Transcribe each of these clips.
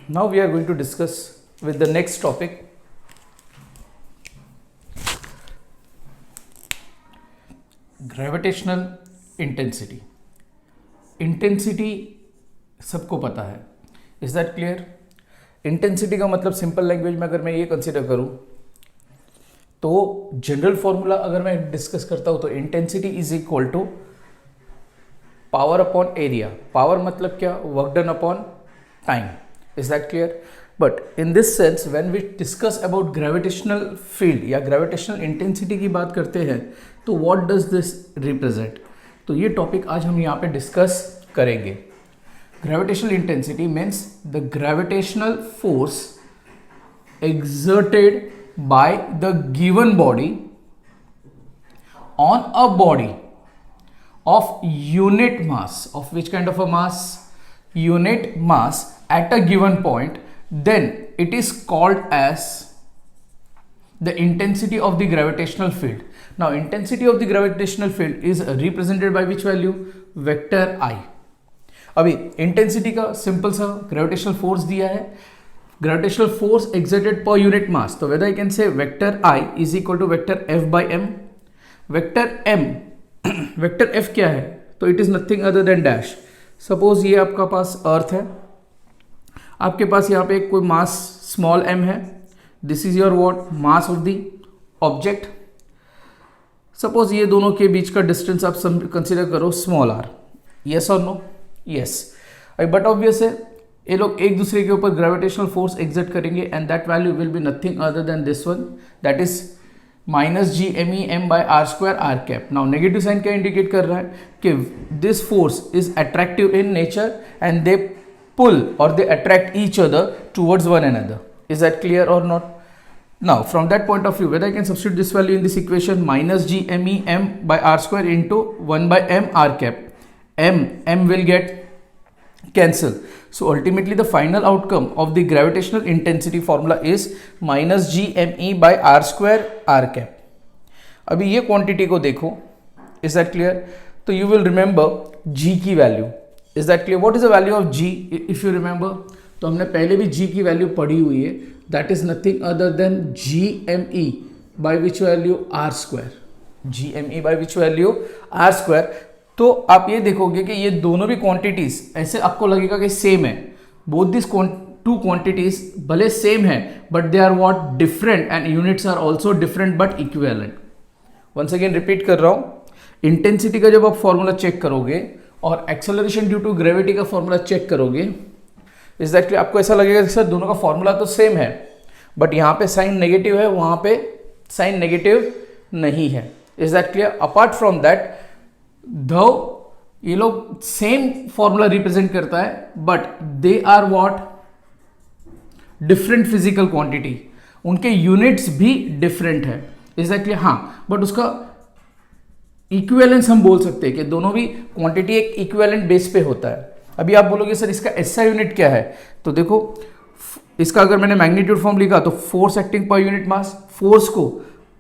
Now we are going to discuss with the next topic, gravitational intensity. Intensity सबको पता है. Is that clear? Intensity का मतलब simple language में अगर मैं ये कंसिडर करूं तो जनरल फॉर्मूला अगर मैं डिस्कस करता हूं तो intensity is equal to power upon area. Power मतलब क्या? Work done upon time. Is that clear? But in this sense when we discuss about gravitational field या ग्रेविटेशनल इंटेंसिटी की बात करते हैं तो व्हाट डज दिस रिप्रेजेंट? तो ये टॉपिक आज हम यहाँ पे डिस्कस करेंगे. Gravitational intensity means the gravitational force exerted by the given body on a body of unit mass. Of which kind of a mass? Unit mass at a given point. Then it is called as the intensity of the gravitational field. Now intensity of the gravitational field is represented by which value? Vector I. अभी intensity का simple सा gravitational force दिया है, gravitational force exerted per unit mass. तो whether I can say vector I is equal to vector F by M. Vector M, vector F क्या है? तो it is nothing other than dash. Suppose ये आपका पास अर्थ है, आपके पास यहाँ पे कोई मास स्मॉल m है. This is your what? Mass of the object. Suppose ये दोनों के बीच का डिस्टेंस आप कंसिडर करो स्मॉल r. यस और नो? यस. बट ऑब्वियस है ये लोग एक दूसरे के ऊपर ग्रेविटेशनल फोर्स एग्जर्ट करेंगे and that value will be nothing other than this one, that is minus G M E M by R square R cap. Now negative sign क्या indicate कर रहा है? कि this force is attractive in nature and they pull or they attract each other towards one another. Is that clear or not? Now from that point of view, whether I can substitute this value in this equation, minus g m e m by r square into 1 by m r cap. M will get cancel. So ultimately the final outcome of the gravitational intensity formula is minus g m e by r square r cap. अभी ये quantity को देखो. Is that clear? तो you will remember g की value. Is that clear? What is the value of g? If you remember, तो हमने पहले भी g की वैल्यू पढ़ी हुई है. That is nothing other than gme by which value? r square. gme by which value? r square. तो आप ये देखोगे कि ये दोनों भी क्वांटिटीज ऐसे आपको लगेगा कि सेम है. बोथ दिस टू क्वांटिटीज भले सेम है but they are what? Different. And units are also different but equivalent. Once again repeat कर रहा हूं, इंटेंसिटी का जब आप फॉर्मूला चेक करोगे और एक्सेलरेशन ड्यू टू ग्रेविटी का फॉर्मूला चेक करोगे, इज दैट आपको ऐसा लगेगा कि सर दोनों का फॉर्मूला तो सेम है बट यहाँ पे साइन नेगेटिव है, वहाँ पे साइन नेगेटिव नहीं है. Is that clear? Apart from that though ये लोग सेम फॉर्मूला रिप्रेजेंट करता है but they are what? Different physical quantity. उनके यूनिट्स भी डिफरेंट है. Is that clear? हाँ, बट उसका इक्विवेलेंस हम बोल सकते हैं कि दोनों भी क्वांटिटी एक इक्विवेलेंट बेस पे होता है. अभी आप बोलोगे सर इसका एसआई यूनिट क्या है? तो देखो इसका अगर मैंने मैग्नीट्यूड फॉर्म लिखा तो फोर्स एक्टिंग पर यूनिट मास. फोर्स को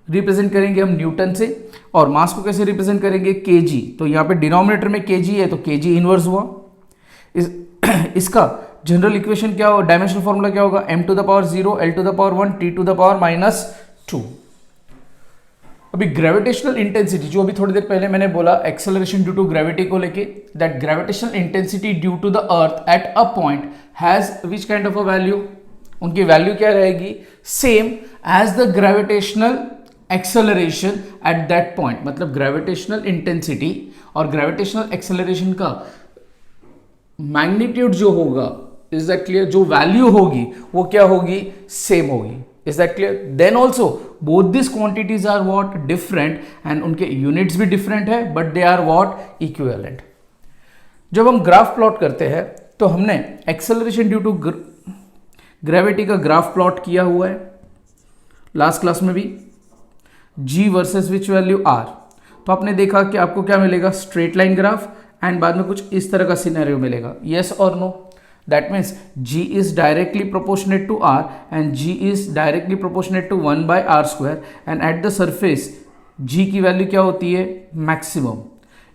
रिप्रेजेंट करेंगे हम न्यूटन से और मास को कैसे रिप्रेजेंट करेंगे? केजी. तो यहाँ पे डिनोमिनेटर में केजी है तो केजी इनवर्स हुआ. इसका जनरल इक्वेशन क्या होगा? डायमेंशनल फॉर्मूला क्या होगा? m to the power 0 l to the power 1 t to the power -2. अभी ग्रेविटेशनल इंटेंसिटी जो अभी थोड़ी देर पहले मैंने बोला एक्सेलरेशन ड्यू टू ग्रेविटी को लेके, that gravitational intensity due to the earth at a point has which kind of a value? उनकी वैल्यू क्या रहेगी? Same as the gravitational acceleration at that point. मतलब ग्रेविटेशनल इंटेंसिटी और gravitational acceleration का magnitude जो होगा, इज दैट क्लियर? जो value होगी वो क्या होगी? सेम होगी. Is that clear? Then also both these quantities are what? Different and उनके units भी different है but they are what? Equivalent. जब हम ग्राफ प्लॉट करते हैं तो हमने एक्सेलरेशन ड्यू टू ग्रेविटी का ग्राफ प्लॉट किया हुआ है लास्ट क्लास में भी. g versus which value r. तो आपने देखा कि आपको क्या मिलेगा? स्ट्रेट लाइन ग्राफ एंड बाद में कुछ इस तरह का सिनेरियो मिलेगा. यस और no? That means g is directly proportionate to r and g is directly proportionate to 1 by r square and at the surface g की वैल्यू क्या होती है? Maximum.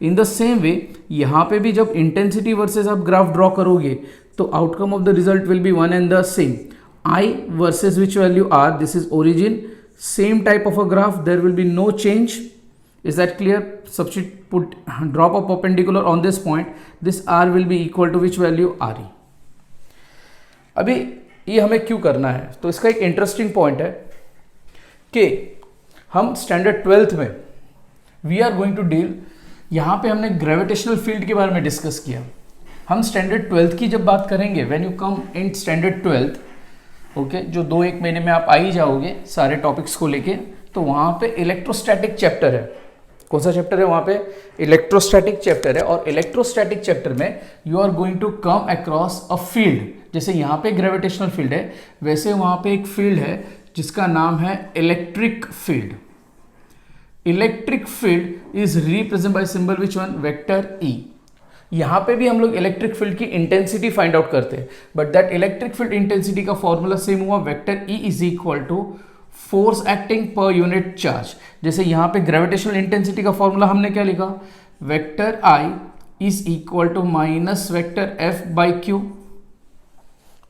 In the same way यहाँ पे भी जब इंटेंसिटी वर्सेस आप graph draw करोगे तो outcome of the result will be one and the same. I versus which value R, this is origin, same type of a graph, there will be no change. Is that clear? Substitute, put drop a perpendicular on this point, this r will be equal to which value, re. अभी ये हमें क्यों करना है, तो इसका एक interesting point है कि हम स्टैंडर्ड 12th में we are going to deal, यहाँ पे हमने ग्रेविटेशनल फील्ड के बारे में डिस्कस किया. हम स्टैंडर्ड 12th की जब बात करेंगे, when you come in standard 12th, okay, जो 2-1 महीने में आप आ ही जाओगे सारे टॉपिक्स को लेके, तो वहाँ पे इलेक्ट्रोस्टैटिक चैप्टर है. कौन सा चैप्टर है वहाँ पे? इलेक्ट्रोस्टैटिक चैप्टर है. और इलेक्ट्रोस्टैटिक चैप्टर में you are going to come across a field. जैसे यहाँ पे ग्रेविटेशनल फील्ड है, वैसे वहाँ पे एक फील्ड है जिसका नाम है electric field. Electric field is represent by symbol which one, vector E. यहाँ पे भी हम लोग इलेक्ट्रिक फील्ड की इंटेंसिटी फाइंड आउट करते हैं, but that electric field intensity का फॉर्मूला सेम हुआ, vector E is equal to force acting per unit charge. जैसे यहाँ पे ग्रेविटेशनल इंटेंसिटी का फॉर्मूला हमने क्या लिखा, vector I is equal to minus vector F by Q.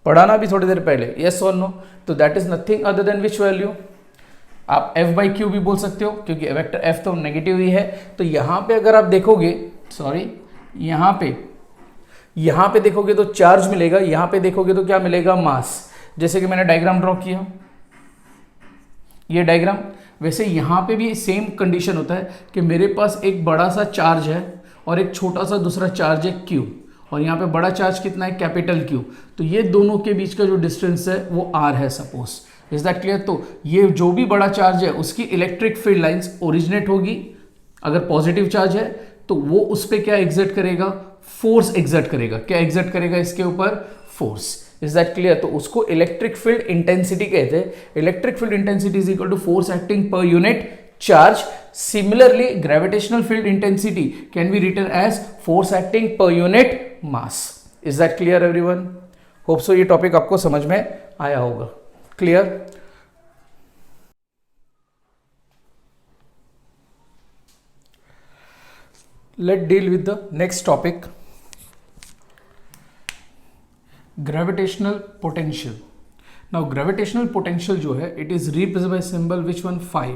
पढ़ाना भी थोड़ी देर पहले, यस और नो. तो that is nothing other than which value, आप एफ बाई क्यू भी बोल सकते हो क्योंकि वेक्टर एफ तो नेगेटिव ही है. तो यहाँ पे अगर आप देखोगे, सॉरी, यहाँ पे देखोगे तो चार्ज मिलेगा, यहाँ पे देखोगे तो क्या मिलेगा, मास. जैसे कि मैंने डायग्राम ड्रॉ किया, ये डायग्राम, वैसे यहाँ पे भी सेम कंडीशन होता है कि मेरे पास एक बड़ा सा चार्ज है और एक छोटा सा दूसरा चार्ज है Q, और यहाँ पे बड़ा चार्ज कितना है, कैपिटल Q. तो ये दोनों के बीच का जो डिस्टेंस है वो R है सपोज. Is that clear? तो ये जो भी बड़ा चार्ज है उसकी इलेक्ट्रिक फील्ड लाइंस ओरिजिनेट होगी. अगर पॉजिटिव चार्ज है तो वो उस पर क्या एग्जर्ट करेगा, फोर्स एग्जर्ट करेगा. क्या एग्जर्ट करेगा इसके ऊपर, फोर्स. Is that clear? तो उसको इलेक्ट्रिक फील्ड इंटेंसिटी कहते हैं. Electric field intensity is equal to force acting per unit charge. Similarly gravitational field intensity can be written as force acting per unit mass. Is that clear everyone? Hope so ये topic आपको समझ में आया होगा. Clear? Let's deal with the next topic, gravitational potential. Now gravitational potential जो है, it is represented by symbol which one, 5.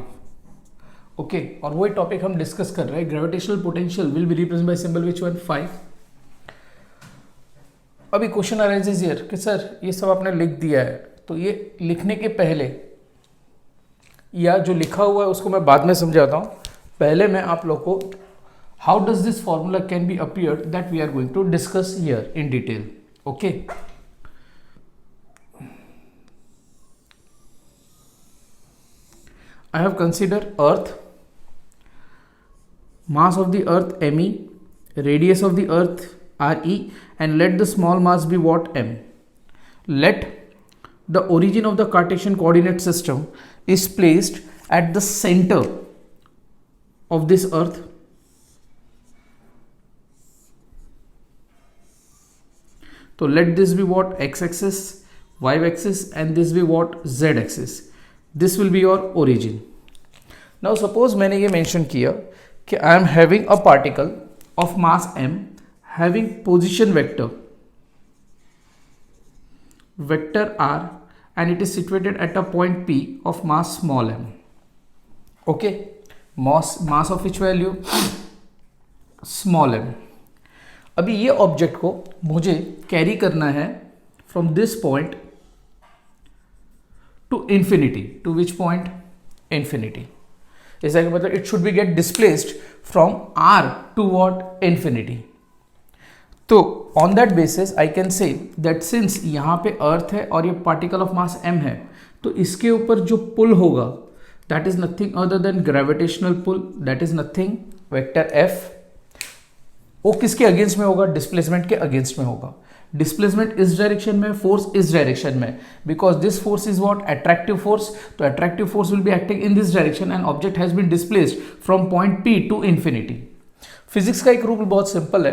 Okay, और वही टॉपिक हम डिस्कस कर रहे हैं. gravitational potential will be represented by symbol which one, 5. अभी question arises here कि सर ये सब आपने लिख दिया है, तो ये लिखने के पहले या जो लिखा हुआ है उसको मैं बाद में समझाता हूँ. पहले मैं आप लोग को how does this formula can be appeared that we are going to discuss here in detail. Okay, I have considered earth, mass of the earth me, radius of the earth re, and let the small mass be what, m. Let the origin of the Cartesian coordinate system is placed at the center of this earth. So let this be what, x-axis, y-axis, and this be what, z-axis. This will be your origin. Now suppose मैंने ये mention किया कि I am having a particle of mass m having position vector r, and it is situated at a point P of mass small m. Okay, mass of which value, small m. अभी ये object को मुझे carry करना है from this point to infinity. To which point, infinity. इसका मतलब it should be get displaced from R to what, infinity. तो on that basis I can say that since यहाँ पे अर्थ है और ये पार्टिकल ऑफ मास m है, तो इसके ऊपर जो पुल होगा that is nothing other than gravitational pull. That is nothing, vector f. वो किसके अगेंस्ट में होगा, डिस्प्लेसमेंट के अगेंस्ट में होगा. डिस्प्लेसमेंट इस डायरेक्शन में, फोर्स इस डायरेक्शन में, because this force is what, attractive force. तो attractive force will be acting in this direction and object has been displaced from point P to infinity. Physics का एक rule बहुत simple है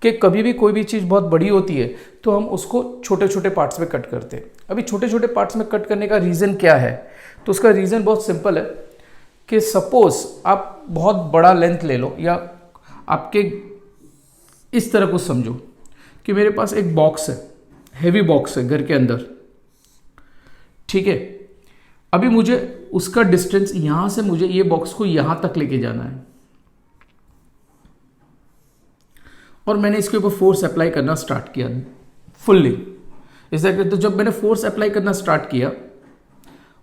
कि कभी भी कोई भी चीज़ बहुत बड़ी होती है तो हम उसको छोटे छोटे पार्ट्स में कट करते हैं. अभी छोटे छोटे पार्ट्स में कट करने का रीज़न क्या है, तो उसका रीज़न बहुत सिंपल है कि सपोज आप बहुत बड़ा लेंथ ले लो, या आपके इस तरह कुछ समझो कि मेरे पास एक बॉक्स है, हेवी बॉक्स है घर के अंदर, ठीक है। अभी मुझे उसका डिस्टेंस यहां से मुझे ये बॉक्स को यहां तक लेके जाना है और मैंने इसके ऊपर फोर्स अप्लाई करना स्टार्ट किया फुल्ली। तो जब मैंने फोर्स अप्लाई करना स्टार्ट किया,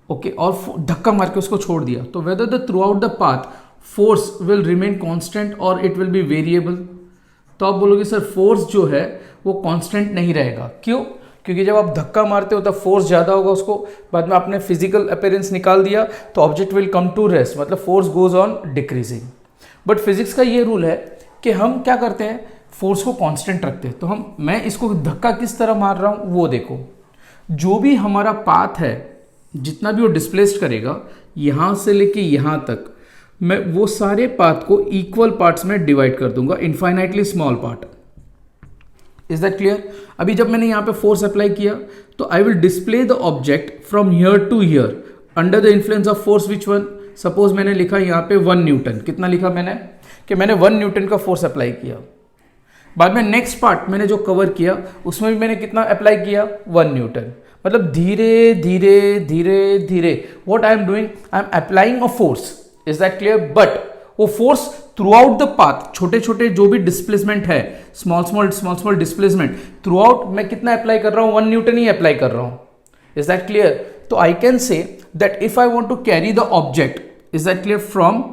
ओके, और धक्का मार के उसको छोड़ दिया, तो whether the through out the path force will remain constant और इट विल बी वेरिएबल। तो आप बोलोगे सर फोर्स जो है वो कांस्टेंट नहीं रहेगा, क्यों? क्योंकि जब आप धक्का मारते हो तब फोर्स ज़्यादा होगा, उसको बाद में आपने फिजिकल अपीयरेंस निकाल दिया तो object will come to rest, मतलब force goes on decreasing. But physics का ये रूल है कि हम क्या करते हैं, फोर्स को कांस्टेंट रखते हैं। तो मैं इसको धक्का किस तरह मार रहा हूँ वो देखो, जो भी हमारा पाथ है जितना भी वो डिस्प्लेस्ड करेगा यहाँ से लेके यहाँ तक, मैं वो सारे पाथ को इक्वल पार्ट्स में डिवाइड कर दूंगा, infinitely small part. Is that clear? अभी जब मैंने यहाँ पे फोर्स अप्लाई किया तो I will display the object from here to here under the influence of force which one. Suppose मैंने लिखा यहाँ पे 1 न्यूटन, कितना लिखा मैंने कि मैंने 1 न्यूटन का फोर्स अप्लाई किया। बाद में नेक्स्ट पार्ट मैंने जो कवर किया उसमें भी मैंने कितना अप्लाई किया, 1 न्यूटन। मतलब धीरे धीरे धीरे धीरे what I am doing, I am applying a force. Is that clear? But वो force throughout the path, छोटे छोटे जो भी डिस्प्लेसमेंट है, स्मॉल डिस्प्लेसमेंट, थ्रू आउट मैं कितना अप्लाई कर रहा हूं, 1 न्यूटन ही अप्लाई कर रहा हूं। Is that clear? तो I can say that if I want to carry the object, is that clear, from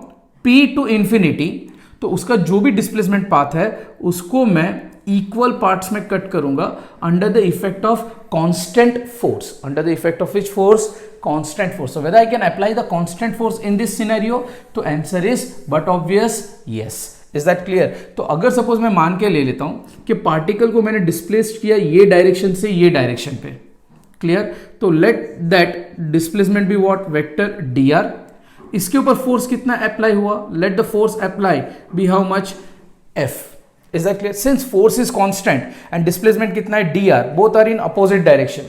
P to infinity, तो उसका जो भी डिस्प्लेसमेंट पाथ है उसको मैं इक्वल पार्ट्स में कट करूंगा under the effect of constant force. Under the effect of which force? Constant force. So whether I can apply the constant force in this scenario? तो answer is but obvious yes. Is that clear? तो अगर suppose मैं मान के ले लेता हूं कि पार्टिकल को मैंने डिस्प्लेस्ड किया ये डायरेक्शन से ये डायरेक्शन पे, क्लियर? तो let that displacement be what, vector dr। इसके ऊपर फोर्स कितना अप्लाई हुआ, let the force apply be how much, f। Is that clear? Since force is constant and displacement कितना है, dr, both are in opposite direction।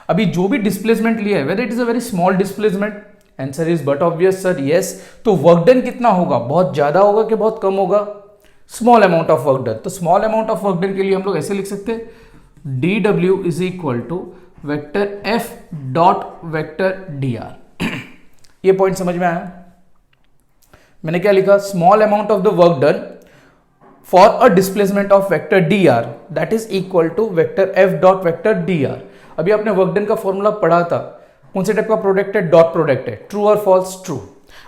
अभी जो भी displacement लिया है, whether it is a very small displacement, answer is but obvious sir yes। तो work done कितना होगा, बहुत ज्यादा होगा कि बहुत कम होगा, small amount of work done. तो small amount of work done के लिए हम लोग ऐसे लिख सकते हैं dw is equal to vector f dot vector dr। ये पॉइंट समझ में आया? मैंने क्या लिखा, small amount of the work done for a displacement of vector dr that is equal to vector f dot vector dr। अभी आपने work done का फॉर्मूला पढ़ा था, कौन से टाइप का प्रोडक्ट है, डॉट प्रोडक्ट है, ट्रू और फॉल्स, ट्रू।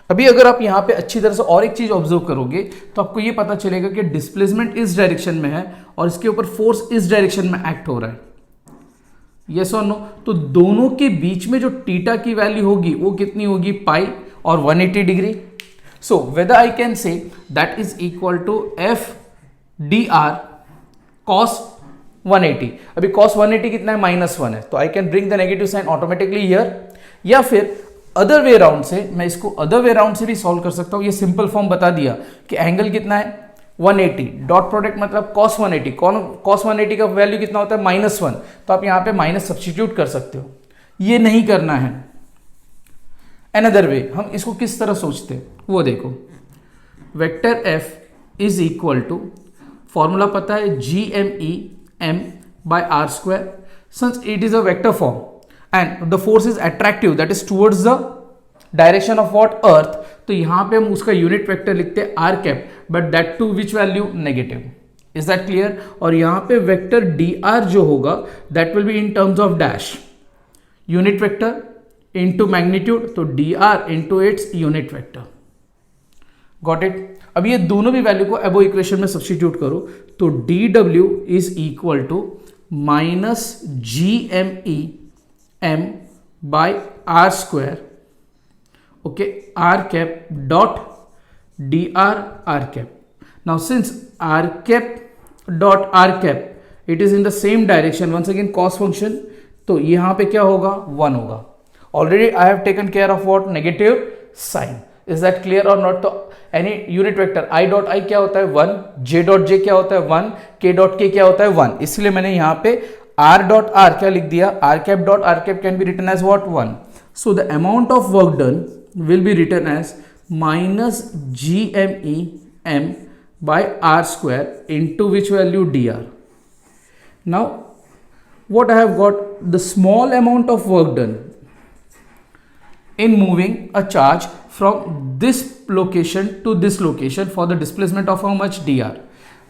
अभी अगर आप यहां पे अच्छी तरह से और एक चीज ऑब्जर्व करोगे तो आपको ये पता चलेगा कि डिस्प्लेसमेंट इस डायरेक्शन में है और इसके ऊपर फोर्स इस डायरेक्शन में एक्ट हो रहा है, यस और नो। तो दोनों के बीच में जो थीटा की वैल्यू होगी वो कितनी होगी, पाई और 180 degree. So whether I can say that is equal to F D R cos 180। अभी cos 180 कितना है, -1 है, तो I can bring the negative sign automatically here. या फिर अदर वे राउंड से, मैं इसको अदर वे राउंड से भी सॉल्व कर सकता हूं। ये सिंपल फॉर्म बता दिया कि एंगल कितना है 180, डॉट प्रोडक्ट मतलब cos 180, cos 180 का वैल्यू कितना होता है -1, तो आप यहां पे माइनस सब्स्टिट्यूट कर सकते हो। ये नहीं करना है, अनदर वे हम इसको किस तरह सोचते हैं वो देखो। Vector f is equal to, formula पता है, GME m by r square, since it is a vector form and the force is attractive, that is towards the direction of what, earth, तो यहां पे हम उसका यूनिट वेक्टर लिखते हैं r cap, but that to which value, negative। is that clear? और यहां पे वेक्टर dr जो होगा that will be in terms of dash, unit vector into magnitude, तो dr into its unit vector. Got it? अब ये दोनों भी वैल्यू को अबो इक्वेशन में सब्स्टिट्यूट करो तो dw is equal to -GME m by r square, okay, r cap dot dr r cap. Now since r cap dot r cap it is in the same direction, once again cos function, तो यहां पे क्या होगा, 1 होगा। Already I have taken care of what, negative sign. Is that clear और not? तो any unit vector i dot i क्या होता है 1, j डॉट j क्या होता है 1, k डॉट k क्या होता है 1, इसलिए मैंने यहां पे r डॉट r क्या लिख दिया, r cap dot r cap can be written as what, 1। So the amount of work done will be written as -GME m by r square into which value dr. Now what I have got, the small amount of work done in moving a charge from this location to this location for the displacement of how much dr.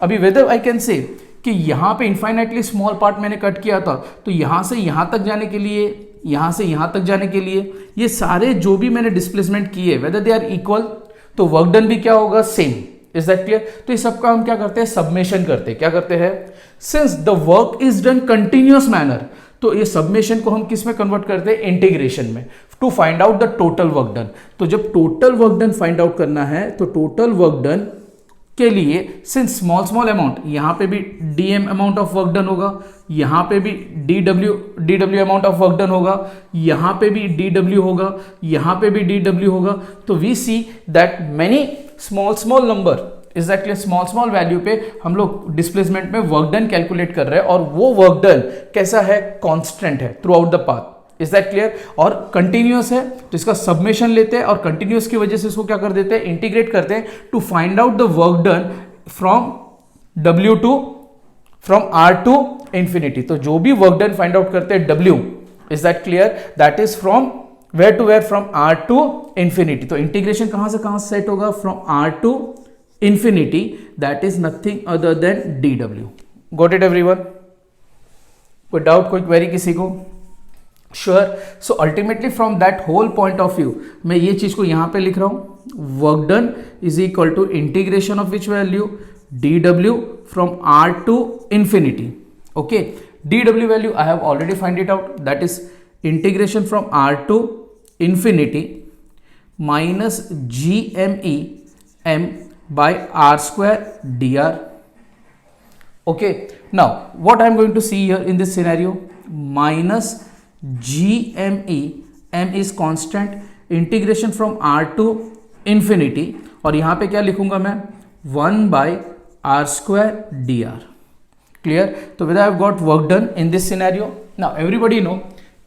अभी whether I can say कि यहाँ पे infinitely small part मैंने cut किया था, तो यहाँ से यहाँ तक जाने के लिए, यहाँ से यहाँ तक जाने के लिए, ये सारे जो भी मैंने डिस्प्लेसमेंट किए वेदर दे आर इक्वल, तो वर्क डन भी क्या होगा, सेम. Is that clear? तो इस सबका हम क्या करते हैं, सबमेशन करते हैं. क्या करते हैं, since the work is done continuous manner, तो ये सबमेशन को हम किस में कन्वर्ट करते हैं, इंटीग्रेशन में, to find out the total work done. तो जब total work done find out करना है, तो टोटल वर्क डन के लिए सिंस स्मॉल अमाउंट, यहां पे भी dm amount of work done होगा, यहां पे भी dw amount of work done होगा, यहां पे भी dw होगा, यहां पे भी dw होगा. तो we see that many small number, exactly small value पे हम लोग डिस्प्लेसमेंट में वर्क डन कैलकुलेट कर रहे हैं, और वो वर्क डन कैसा है, कांस्टेंट है through out the path. Is that clear? और कंटिन्यूअस है तो इसका सबमेशन लेते हैं, और कंटिन्यूअस की वजह से इसको क्या कर देते हैं, इंटीग्रेट करते हैं to find out the work done from W to, from R to infinity. तो जो भी वर्क डन फाइंड आउट करते हैं W, is that clear, that is from where to where, from R to infinity. तो integration कहां से कहां set होगा, from R to infinity, that is nothing other than dW. Got it everyone? कोई doubt, कोई query किसी को? Sure. So ultimately from that whole point of view मैं ये चीज को यहां पे लिख रहा हूं, work done is equal to integration of which value, dw from r to infinity. Okay, dw value I have already find it out, that is integration from r to infinity minus gme m by r square dr. Okay, now what I am going to see here in this scenario, minus gme, m is constant, integration from r to infinity, और यहां पे क्या लिखूंगा मैं, 1 by r square dr. Clear? तो with I have got work done in this scenario. Now everybody know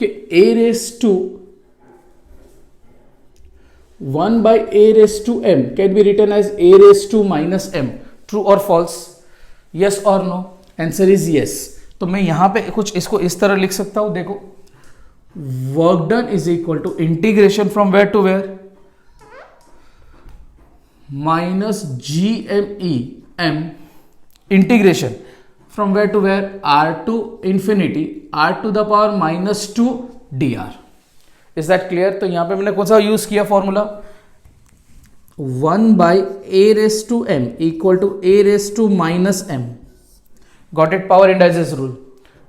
कि a raised to 1 by a raised to m can be written as a raised to minus m. True or false? Yes or no? Answer is yes. तो मैं यहां पे कुछ इसको इस तरह लिख सकता हूं, देखो, work done is equal to integration from where to where, minus gme m, integration from where to where, r to infinity, r to the power minus 2 dr. Is that clear? तो यहां पे मैंने कौन सा यूज किया formula, 1 by a raised to m equal to a raised to minus m. Got it? Power indices rule.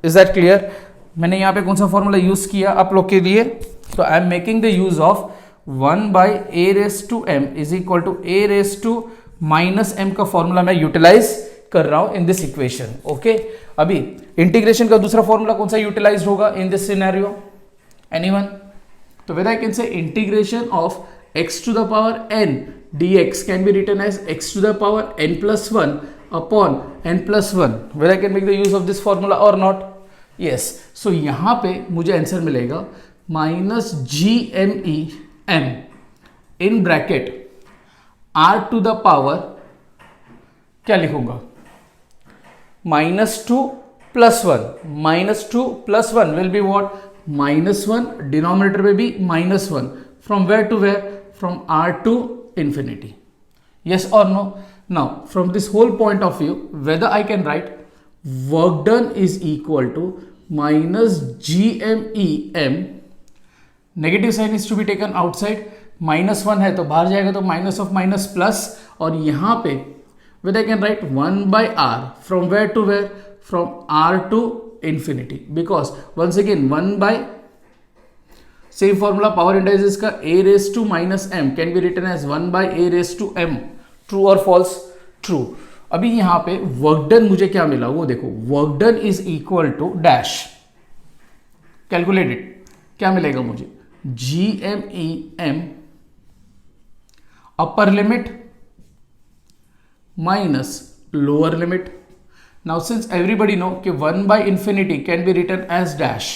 Is that clear? मैंने यहां पे कौन सा फॉर्मूला यूज किया आप लोग के लिए, तो I am making the use of 1 by a raised to m is equal to a raised to minus m का फॉर्मूला मैं यूटिलाइज कर रहा हूं इन दिस इक्वेशन. ओके, अभी इंटीग्रेशन का दूसरा फॉर्मूला कौन सा यूटिलाइज होगा इन दिस सिनेरियो, एनीवन? तो whether I can say integration of x to the power n dx can be written as x to the power n plus 1 upon n plus 1. Whether I can make the use of this formula or not? Yes. So यहाँ पे मुझे answer मिलेगा minus gme m in bracket r to the power, क्या लिखूंगा, -2 plus 1. -2 plus 1 will be what? -1, denominator में भी -1. From where to where, from r to infinity. Yes और no? Now from this whole point of view whether I can write work done is equal to minus gme m, negative sign is to be taken outside, -1 है तो बाहर जाएगा, तो minus of minus plus, और यहां पे whether I can write 1 by r from where to where, from r to infinity, because once again 1 by same formula power indices का a raised to minus m can be written as 1 by a raised to m. True or false? True. अभी यहां पे work done मुझे क्या मिला वो देखो, work done is equal to dash, calculated, क्या मिलेगा मुझे, gme m upper limit minus lower limit. Now since everybody know कि 1 by infinity can be written as dash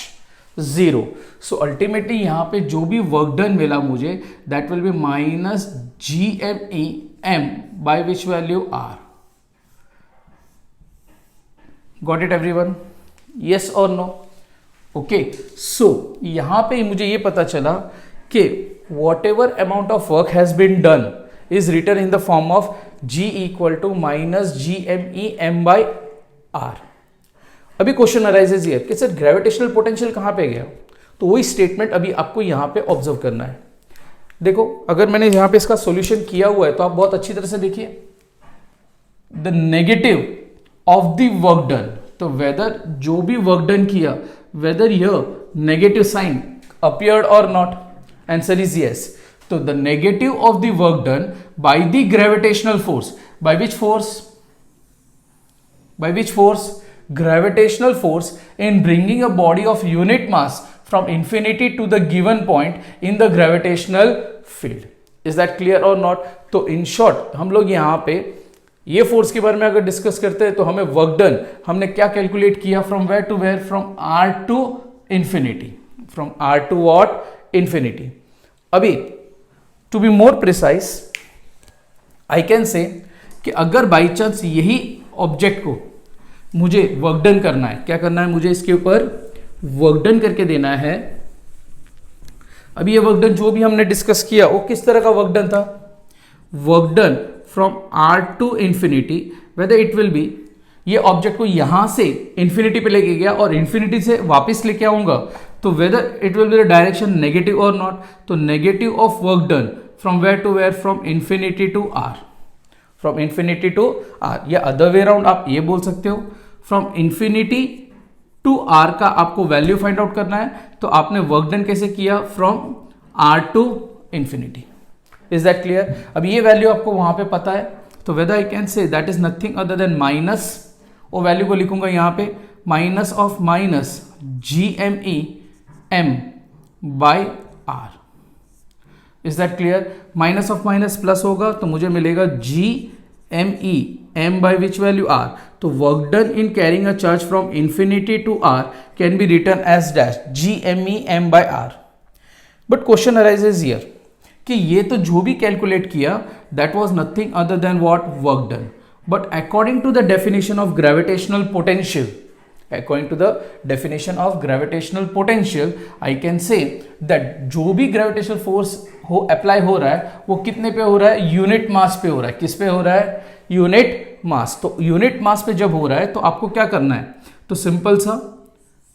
0, so ultimately यहाँ पे जो भी वर्क डन मिला मुझे that will be minus gme m by which value r. Got it everyone? Yes और no? Okay, so यहां पे मुझे ये पता चला कि whatever amount of work has been done is written in the form of G equal to minus GME/r। अभी question arises here कि सर ग्रेविटेशनल पोटेंशियल कहां पे गया? तो वही स्टेटमेंट अभी आपको यहां पे ऑब्जर्व करना है। देखो, अगर मैंने यहां पे इसका सॉल्यूशन किया हुआ है तो आप बहुत अच्छी तरह से देखिए, the negative of the work done, तो वेदर जो भी वर्क डन किया, वेदर यह negative sign appeared or not? Answer is yes. So the negative of the work done by the gravitational force, by which force? By which force? Gravitational force in bringing a body of unit mass from infinity to the given point in the gravitational field. Is that clear or not? तो in short हम लोग यहाँ पे ये force के बारे में अगर डिस्कस करते हैं तो हमें वर्क डन हमने क्या कैलकुलेट किया, from where to where, from r to infinity, from r to what? Infinity. अभी to be more precise I can say कि अगर बाई चांस यही ऑब्जेक्ट को मुझे वर्क डन करना है, क्या करना है मुझे, इसके ऊपर वर्क डन करके देना है। अभी ये वर्क डन जो भी हमने डिस्कस किया वो किस तरह का वर्क डन था? Work done from r to infinity, whether it will be, ये ऑब्जेक्ट को यहां से इंफिनिटी पे लेके गया और इंफिनिटी से वापस लेके आऊंगा, तो whether it will be the direction negative और नॉट? तो negative of work done from where to where, from infinity to r, from infinity to r, या अदर वे अराउंड आप ये बोल सकते हो, फ्रॉम इंफिनिटी टू r का आपको वैल्यू फाइंड आउट करना है, तो आपने वर्क डन कैसे किया? From r to infinity. Is that clear? अब ये वैल्यू आपको वहां पे पता है, तो whether I can say that is nothing other than minus, वो वैल्यू को लिखूंगा यहां पे, minus of minus GME/m/r। Is that clear? Minus of minus plus होगा तो मुझे मिलेगा GME/m by which value r, तो work done in carrying a charge from infinity to r can be written as dash GME/m/r। But question arises here कि ये तो जो भी कैलकुलेट किया that was nothing other than what? Work done. But according to the definition of gravitational potential, according to the definition of gravitational potential, I can say that जो भी gravitational force हो apply हो रहा है वो कितने पे हो रहा है? यूनिट मास पे हो रहा है। किस पे हो रहा है? Unit mass. तो यूनिट मास पे जब हो रहा है तो आपको क्या करना है? तो सिंपल सा,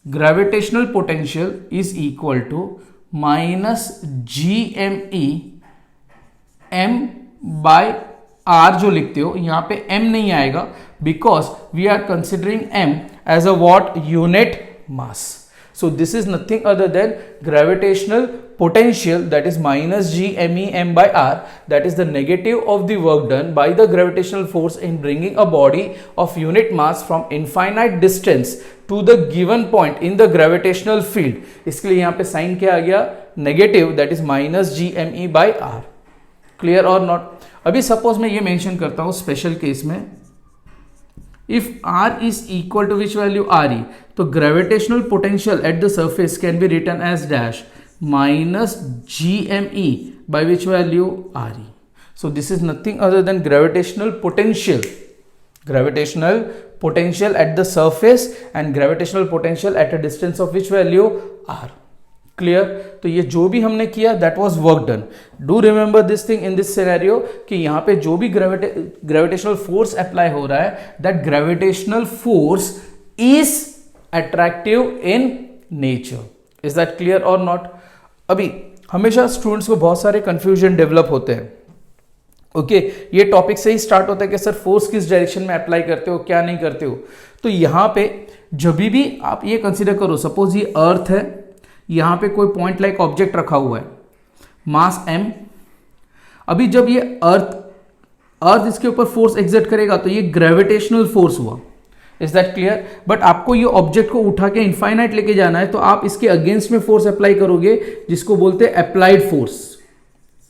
gravitational potential is equal to minus GME/m/r जो लिखते हो, यहां पे m नहीं आएगा because we are considering m as a what? Unit mass. So this is nothing other than gravitational potential, that is minus GME/m/r, that is the negative of the work done by the gravitational force in bringing a body of unit mass from infinite distance to the given point in the gravitational field. इसके लिए यहाँ पे sign क्या आ गया? Negative, that is minus GME/r. Clear और not? अभी suppose मैं ये मेंशन करता हूँ स्पेशल केस में, if r is equal to which value? Re, तो gravitational potential at the surface can be written as dash minus GME by which value? Re. So this is nothing other than gravitational potential at the surface and gravitational potential at a distance of which value? r. Clear? तो ये जो भी हमने किया that was work done. Do remember this thing in this scenario कि यहाँ पे जो भी ग्रेविटेशनल फोर्स अप्लाई हो रहा है, that gravitational force is attractive in nature. Is that clear और नॉट? अभी हमेशा स्टूडेंट्स को बहुत सारे कंफ्यूजन डेवलप होते हैं। ओके, ये टॉपिक से ही स्टार्ट होता है कि सर फोर्स किस डायरेक्शन में अप्लाई करते हो, क्या नहीं करते हो। तो यहाँ पे जब भी आप ये कंसिडर करो, सपोज ये अर्थ है, यहां पे कोई पॉइंट लाइक ऑब्जेक्ट रखा हुआ है, मास m। अभी जब ये अर्थ इसके ऊपर फोर्स एक्सर्ट करेगा तो ये ग्रेविटेशनल फोर्स हुआ। Is that clear? बट आपको ये ऑब्जेक्ट को उठा के इनफाइनाइट लेके जाना है तो आप इसके अगेंस्ट में फोर्स अप्लाई करोगे जिसको बोलते हैं applied force.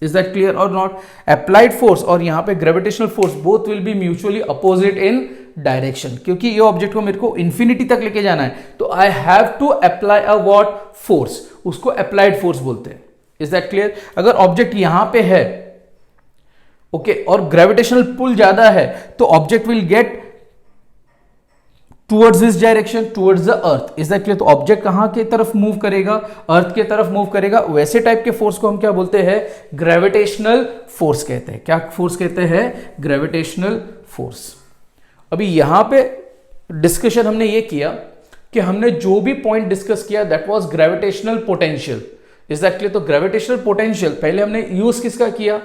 Is that clear और नॉट? अप्लाइड फोर्स और यहां पे gravitational force both will be mutually opposite in direction, क्योंकि ये ऑब्जेक्ट को मेरे को इंफिनिटी तक लेके जाना है तो I have to apply a what? Force. उसको अप्लाइड फोर्स बोलते हैं। Is that clear? अगर ऑब्जेक्ट यहां पे है, ओके, और ग्रेविटेशनल पुल ज्यादा है तो object will get towards this direction, towards the earth. Is that clear? तो ऑब्जेक्ट कहां की तरफ मूव करेगा? अर्थ की तरफ मूव करेगा। वैसे टाइप के फोर्स को हम क्या बोलते हैं? ग्रेविटेशनल फोर्स कहते हैं। क्या फोर्स कहते हैं? Gravitational force. अभी यहां पे डिस्कशन हमने ये किया कि हमने जो भी पॉइंट डिस्कस किया that was gravitational potential. Is that clear? तो ग्रेविटेशनल पोटेंशियल पहले हमने यूज किसका किया?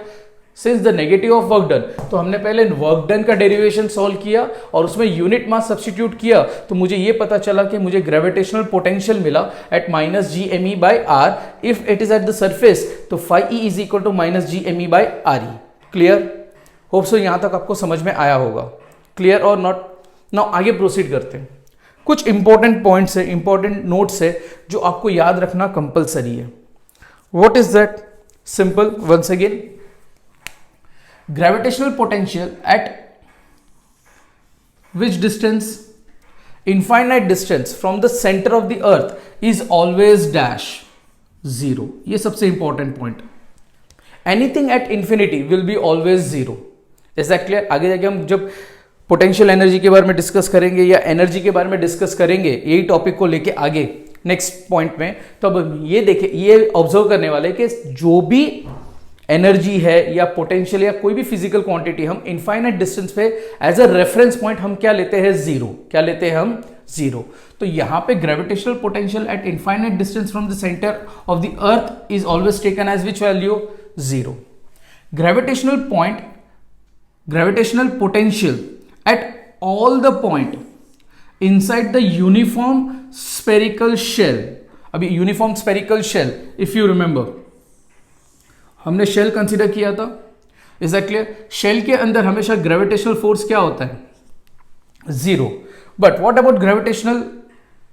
Since the negative of work done, तो हमने पहले वर्क डन का डेरिवेशन सॉल्व किया और उसमें यूनिट मास सब्स्टिट्यूट किया, तो मुझे ये पता चला कि मुझे ग्रेविटेशनल पोटेंशियल मिला at minus G M E by R if it is at the surface, तो phi E is equal to minus G M E by R E. Clear? Hope so यहां तक आपको समझ में आया होगा। क्लियर और नॉट? नाउ आगे प्रोसीड करते हैं। कुछ इंपॉर्टेंट पॉइंट्स है, इंपॉर्टेंट नोट्स है जो आपको याद रखना कंपलसरी है। What is that? Simple, once again, gravitational potential at which distance? Infinite distance from the center of the earth is always dash zero. ये सबसे important point. Anything at infinity will be always zero. Is that clear? आगे जाके हम जब potential energy के बारे में discuss करेंगे या एनर्जी के बारे में डिस्कस करेंगे यही टॉपिक को लेके आगे नेक्स्ट पॉइंट में, तो अब ये देखें, ये ऑब्जर्व करने वाले कि जो भी एनर्जी है या पोटेंशियल या कोई भी फिजिकल क्वांटिटी हम इनफाइनाइट डिस्टेंस पे एज अ रेफरेंस पॉइंट हम क्या लेते हैं? जीरो। क्या लेते हैं हम? जीरो। तो यहां पे gravitational potential at infinite distance from the centre of the earth is always taken as which value? Zero. Gravitational point, gravitational potential at all the point inside the uniform spherical shell. अभी uniform spherical shell, if you remember, हमने shell consider किया था। Is that clear? Shell के अंदर हमेशा gravitational force क्या होता है? Zero. But what about gravitational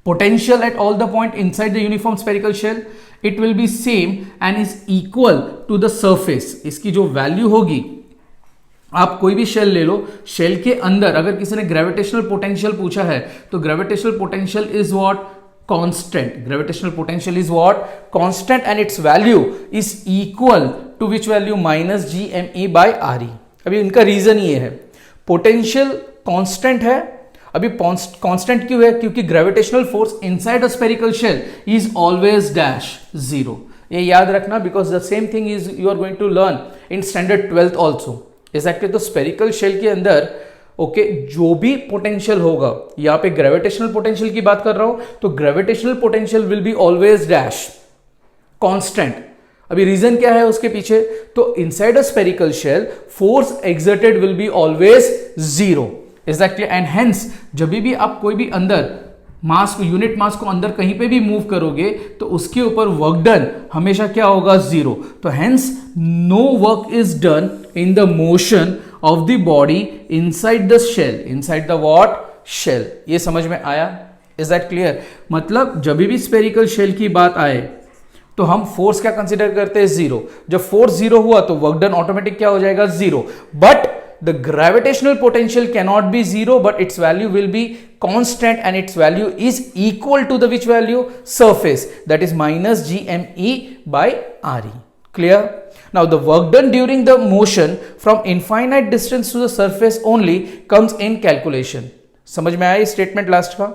potential at all the point inside the uniform spherical shell? It will be same and is equal to the surface. इसकी जो value होगी, आप कोई भी शेल ले लो, शेल के अंदर अगर किसी ने ग्रेविटेशनल पोटेंशियल पूछा है तो gravitational potential is what? constant. Gravitational potential is what? Constant, and its value is equal to which value? Minus gme by re. अभी इनका रीजन ये है, पोटेंशियल कांस्टेंट है। अभी कांस्टेंट क्यों है? क्योंकि gravitational force inside a spherical shell is always dash zero. ये याद रखना, because the same thing is you are going to learn in standard 12th also. Actually तो स्फेरिकल शेल के अंदर ओके जो भी पोटेंशियल होगा, यहां पे ग्रेविटेशनल पोटेंशियल की बात कर रहा हूं, तो gravitational potential will be always dash constant. अभी रीजन क्या है उसके पीछे? तो inside a spherical shell force exerted will be always zero. Is that clear? And hence जब भी आप कोई भी अंदर मास को, यूनिट मास को अंदर कहीं पे भी मूव करोगे तो उसके ऊपर वर्क डन हमेशा क्या होगा? जीरो। तो hence no work is done in the motion of the body inside the shell, inside the what? Shell. ये समझ में आया? Is that clear? मतलब जब भी स्पेरिकल शेल की बात आए तो हम फोर्स क्या कंसीडर करते हैं? जीरो। जब फोर्स जीरो हुआ तो वर्क डन ऑटोमेटिक क्या हो जाएगा? Zero. But the gravitational potential can not be zero, but its value will be constant and its value is equal to the which value? Surface, that is minus G M E by R E. Clear? Now the work done during the motion from infinite distance to the surface only comes in calculation. समझ में आया statement last का?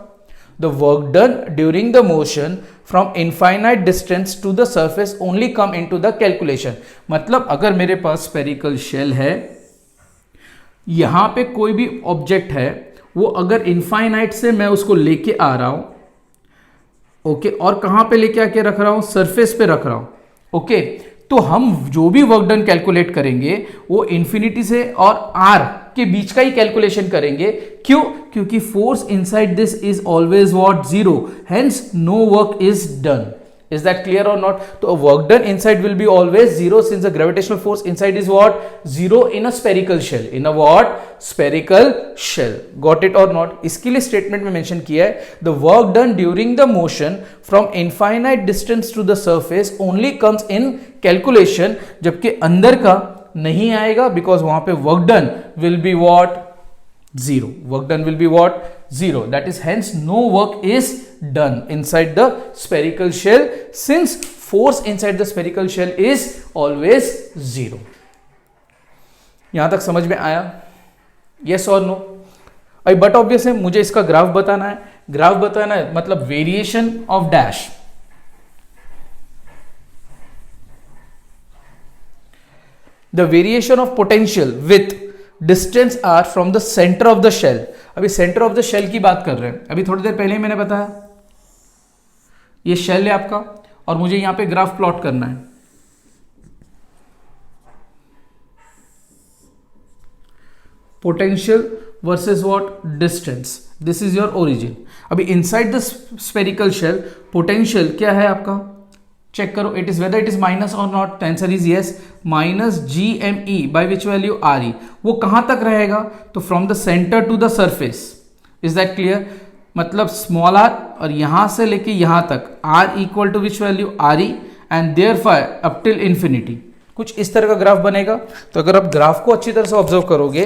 The work done during the motion from infinite distance to the surface only come into the calculation. मतलब अगर मेरे पास spherical shell है, यहां पे कोई भी ऑब्जेक्ट है, वो अगर इनफाइनाइट से मैं उसको लेके आ रहा हूं, ओके, और कहां पे लेके आके रख रहा हूं? सरफेस पे रख रहा हूं, ओके, तो हम जो भी वर्क डन कैलकुलेट करेंगे वो इन्फिनिटी से और आर के बीच का ही कैलकुलेशन करेंगे। क्यों? क्योंकि force inside this is always what? Zero. Hence no work is done. Is that clear or not? So work done inside will be always zero since the gravitational force inside is what? Zero in a spherical shell. In a what? Spherical shell. Got it or not? इसके लिए statement में mention किया है, the work done during the motion from infinite distance to the surface only comes in calculation, जबकि अंदर का नहीं आएगा because वहां पे work done will be what? Zero. Work done will be what? Zero. That is hence no work is done inside the spherical shell since force inside the spherical shell is always zero. यहां तक समझ में आया? Yes or no? अभी but obvious है, मुझे इसका graph बताना है, ग्राफ बताना है मतलब variation of dash, the variation of potential with distance R from the centre of the shell. अभी सेंटर ऑफ द शेल की बात कर रहे हैं, अभी थोड़ी देर पहले ही मैंने बताया ये शेल है आपका और मुझे यहां पे ग्राफ प्लॉट करना है। Potential versus what, distance, this is your origin. अभी inside the spherical shell potential क्या है आपका, चेक करो, it is whether it is minus और not, answer is yes, minus G M E by which value R E. वो कहां तक रहेगा, तो from the centre to the surface, is that clear, मतलब स्मॉल आर और यहां से लेके यहां तक R equal to which value R E and therefore up till infinity, कुछ इस तरह का ग्राफ बनेगा। तो अगर आप ग्राफ को अच्छी तरह से ऑब्जर्व करोगे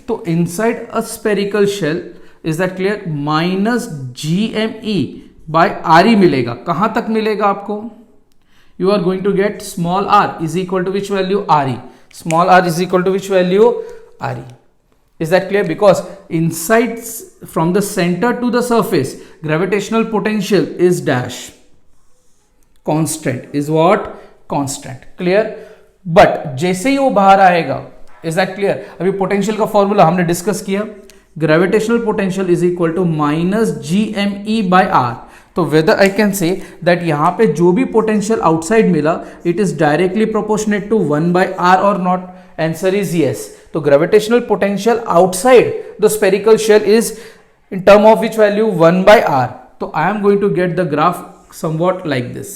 तो inside a spherical shell, is that clear, minus G M E by R E मिलेगा। कहां तक मिलेगा आपको, you are going to get small r is equal to which value, re, small r is equal to which value, re. Is that clear? Because inside from the center to the surface gravitational potential is dash, constant, is what, constant, clear? But जैसे ही वो बाहर आएगा, is that clear? अभी potential का formula हमने discuss किया, gravitational potential is equal to minus G M E by R. तो whether I can say that यहां पे जो भी पोटेंशियल आउटसाइड मिला it is directly proportionate to 1 by R और नॉट, आंसर इज यस। तो gravitational potential outside the spherical shell is in term of which value 1 by R. तो I am going to get the graph somewhat like this,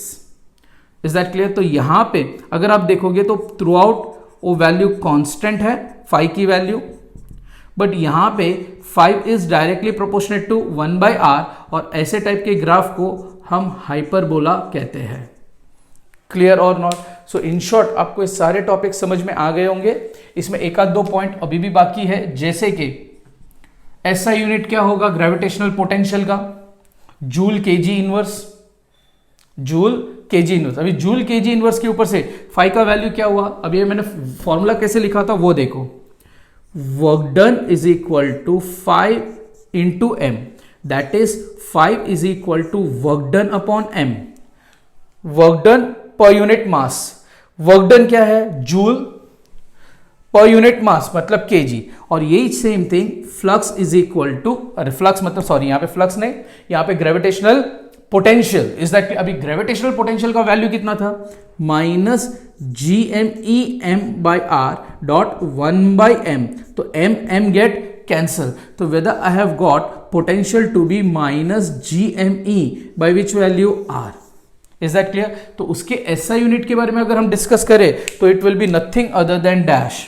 is that clear? तो यहां पे अगर आप देखोगे तो throughout वो वैल्यू कांस्टेंट है, फाई की वैल्यू, बट यहां पे 5 is directly proportionate to 1 by R और ऐसे टाइप के ग्राफ को हम हाइपरबोला कहते हैं। क्लियर और नॉट? सो इन शॉर्ट आपको ये सारे टॉपिक समझ में आ गए होंगे। इसमें एक आध दो पॉइंट अभी भी बाकी है, जैसे कि ऐसा यूनिट क्या होगा ग्रेविटेशनल पोटेंशियल का, joule KG inverse, joule KG inverse. अभी जूल केजी इनवर्स के ऊपर से फाई का वैल्यू क्या हुआ, अभी ये मैंने फॉर्मूला कैसे लिखा था वो देखो, work done is equal to 5 into M, that is 5 is equal to work done upon M. Work done per unit mass, work done क्या है, जूल पर यूनिट मास मतलब केजी, और यही same thing flux is equal to, अरे flux मतलब sorry यहां पे फ्लक्स नहीं, यहां पे ग्रेविटेशनल पोटेंशियल, इज दैट, अभी ग्रेविटेशनल पोटेंशियल का वैल्यू कितना था, minus G M E M by R dot 1 by M. तो एम एम गेट कैंसल, तो whether I have got potential to be minus G M E by which value R, is that clear? तो उसके SI unit के बारे में अगर हम discuss करें तो it will be nothing other than dash,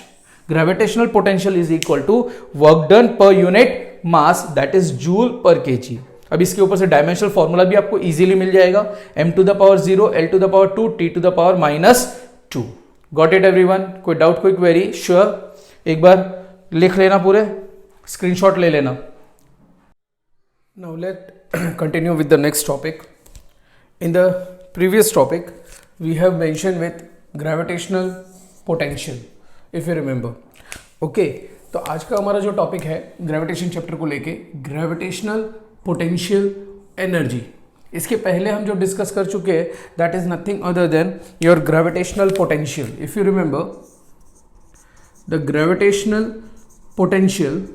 gravitational potential is equal to work done per unit mass, that is joule per KG. अब इसके ऊपर से डायमेंशनल फॉर्मूला भी आपको इजीली मिल जाएगा, m to the power 0, l to the power 2, t to the power -2। Got it everyone? कोई doubt, कोई क्वेरी? श्योर, एक बार लिख लेना, पूरे स्क्रीनशॉट ले लेना। Now let continue with the next topic. In the previous topic we have mention with gravitational potential, if you remember. Okay, तो आज का हमारा जो टॉपिक है ग्रेविटेशन चैप्टर को लेके, ग्रेविटेशनल पोटेंशियल एनर्जी। इसके पहले हम जो डिस्कस कर चुके हैं that is nothing other than your gravitational potential. If you remember, the gravitational potential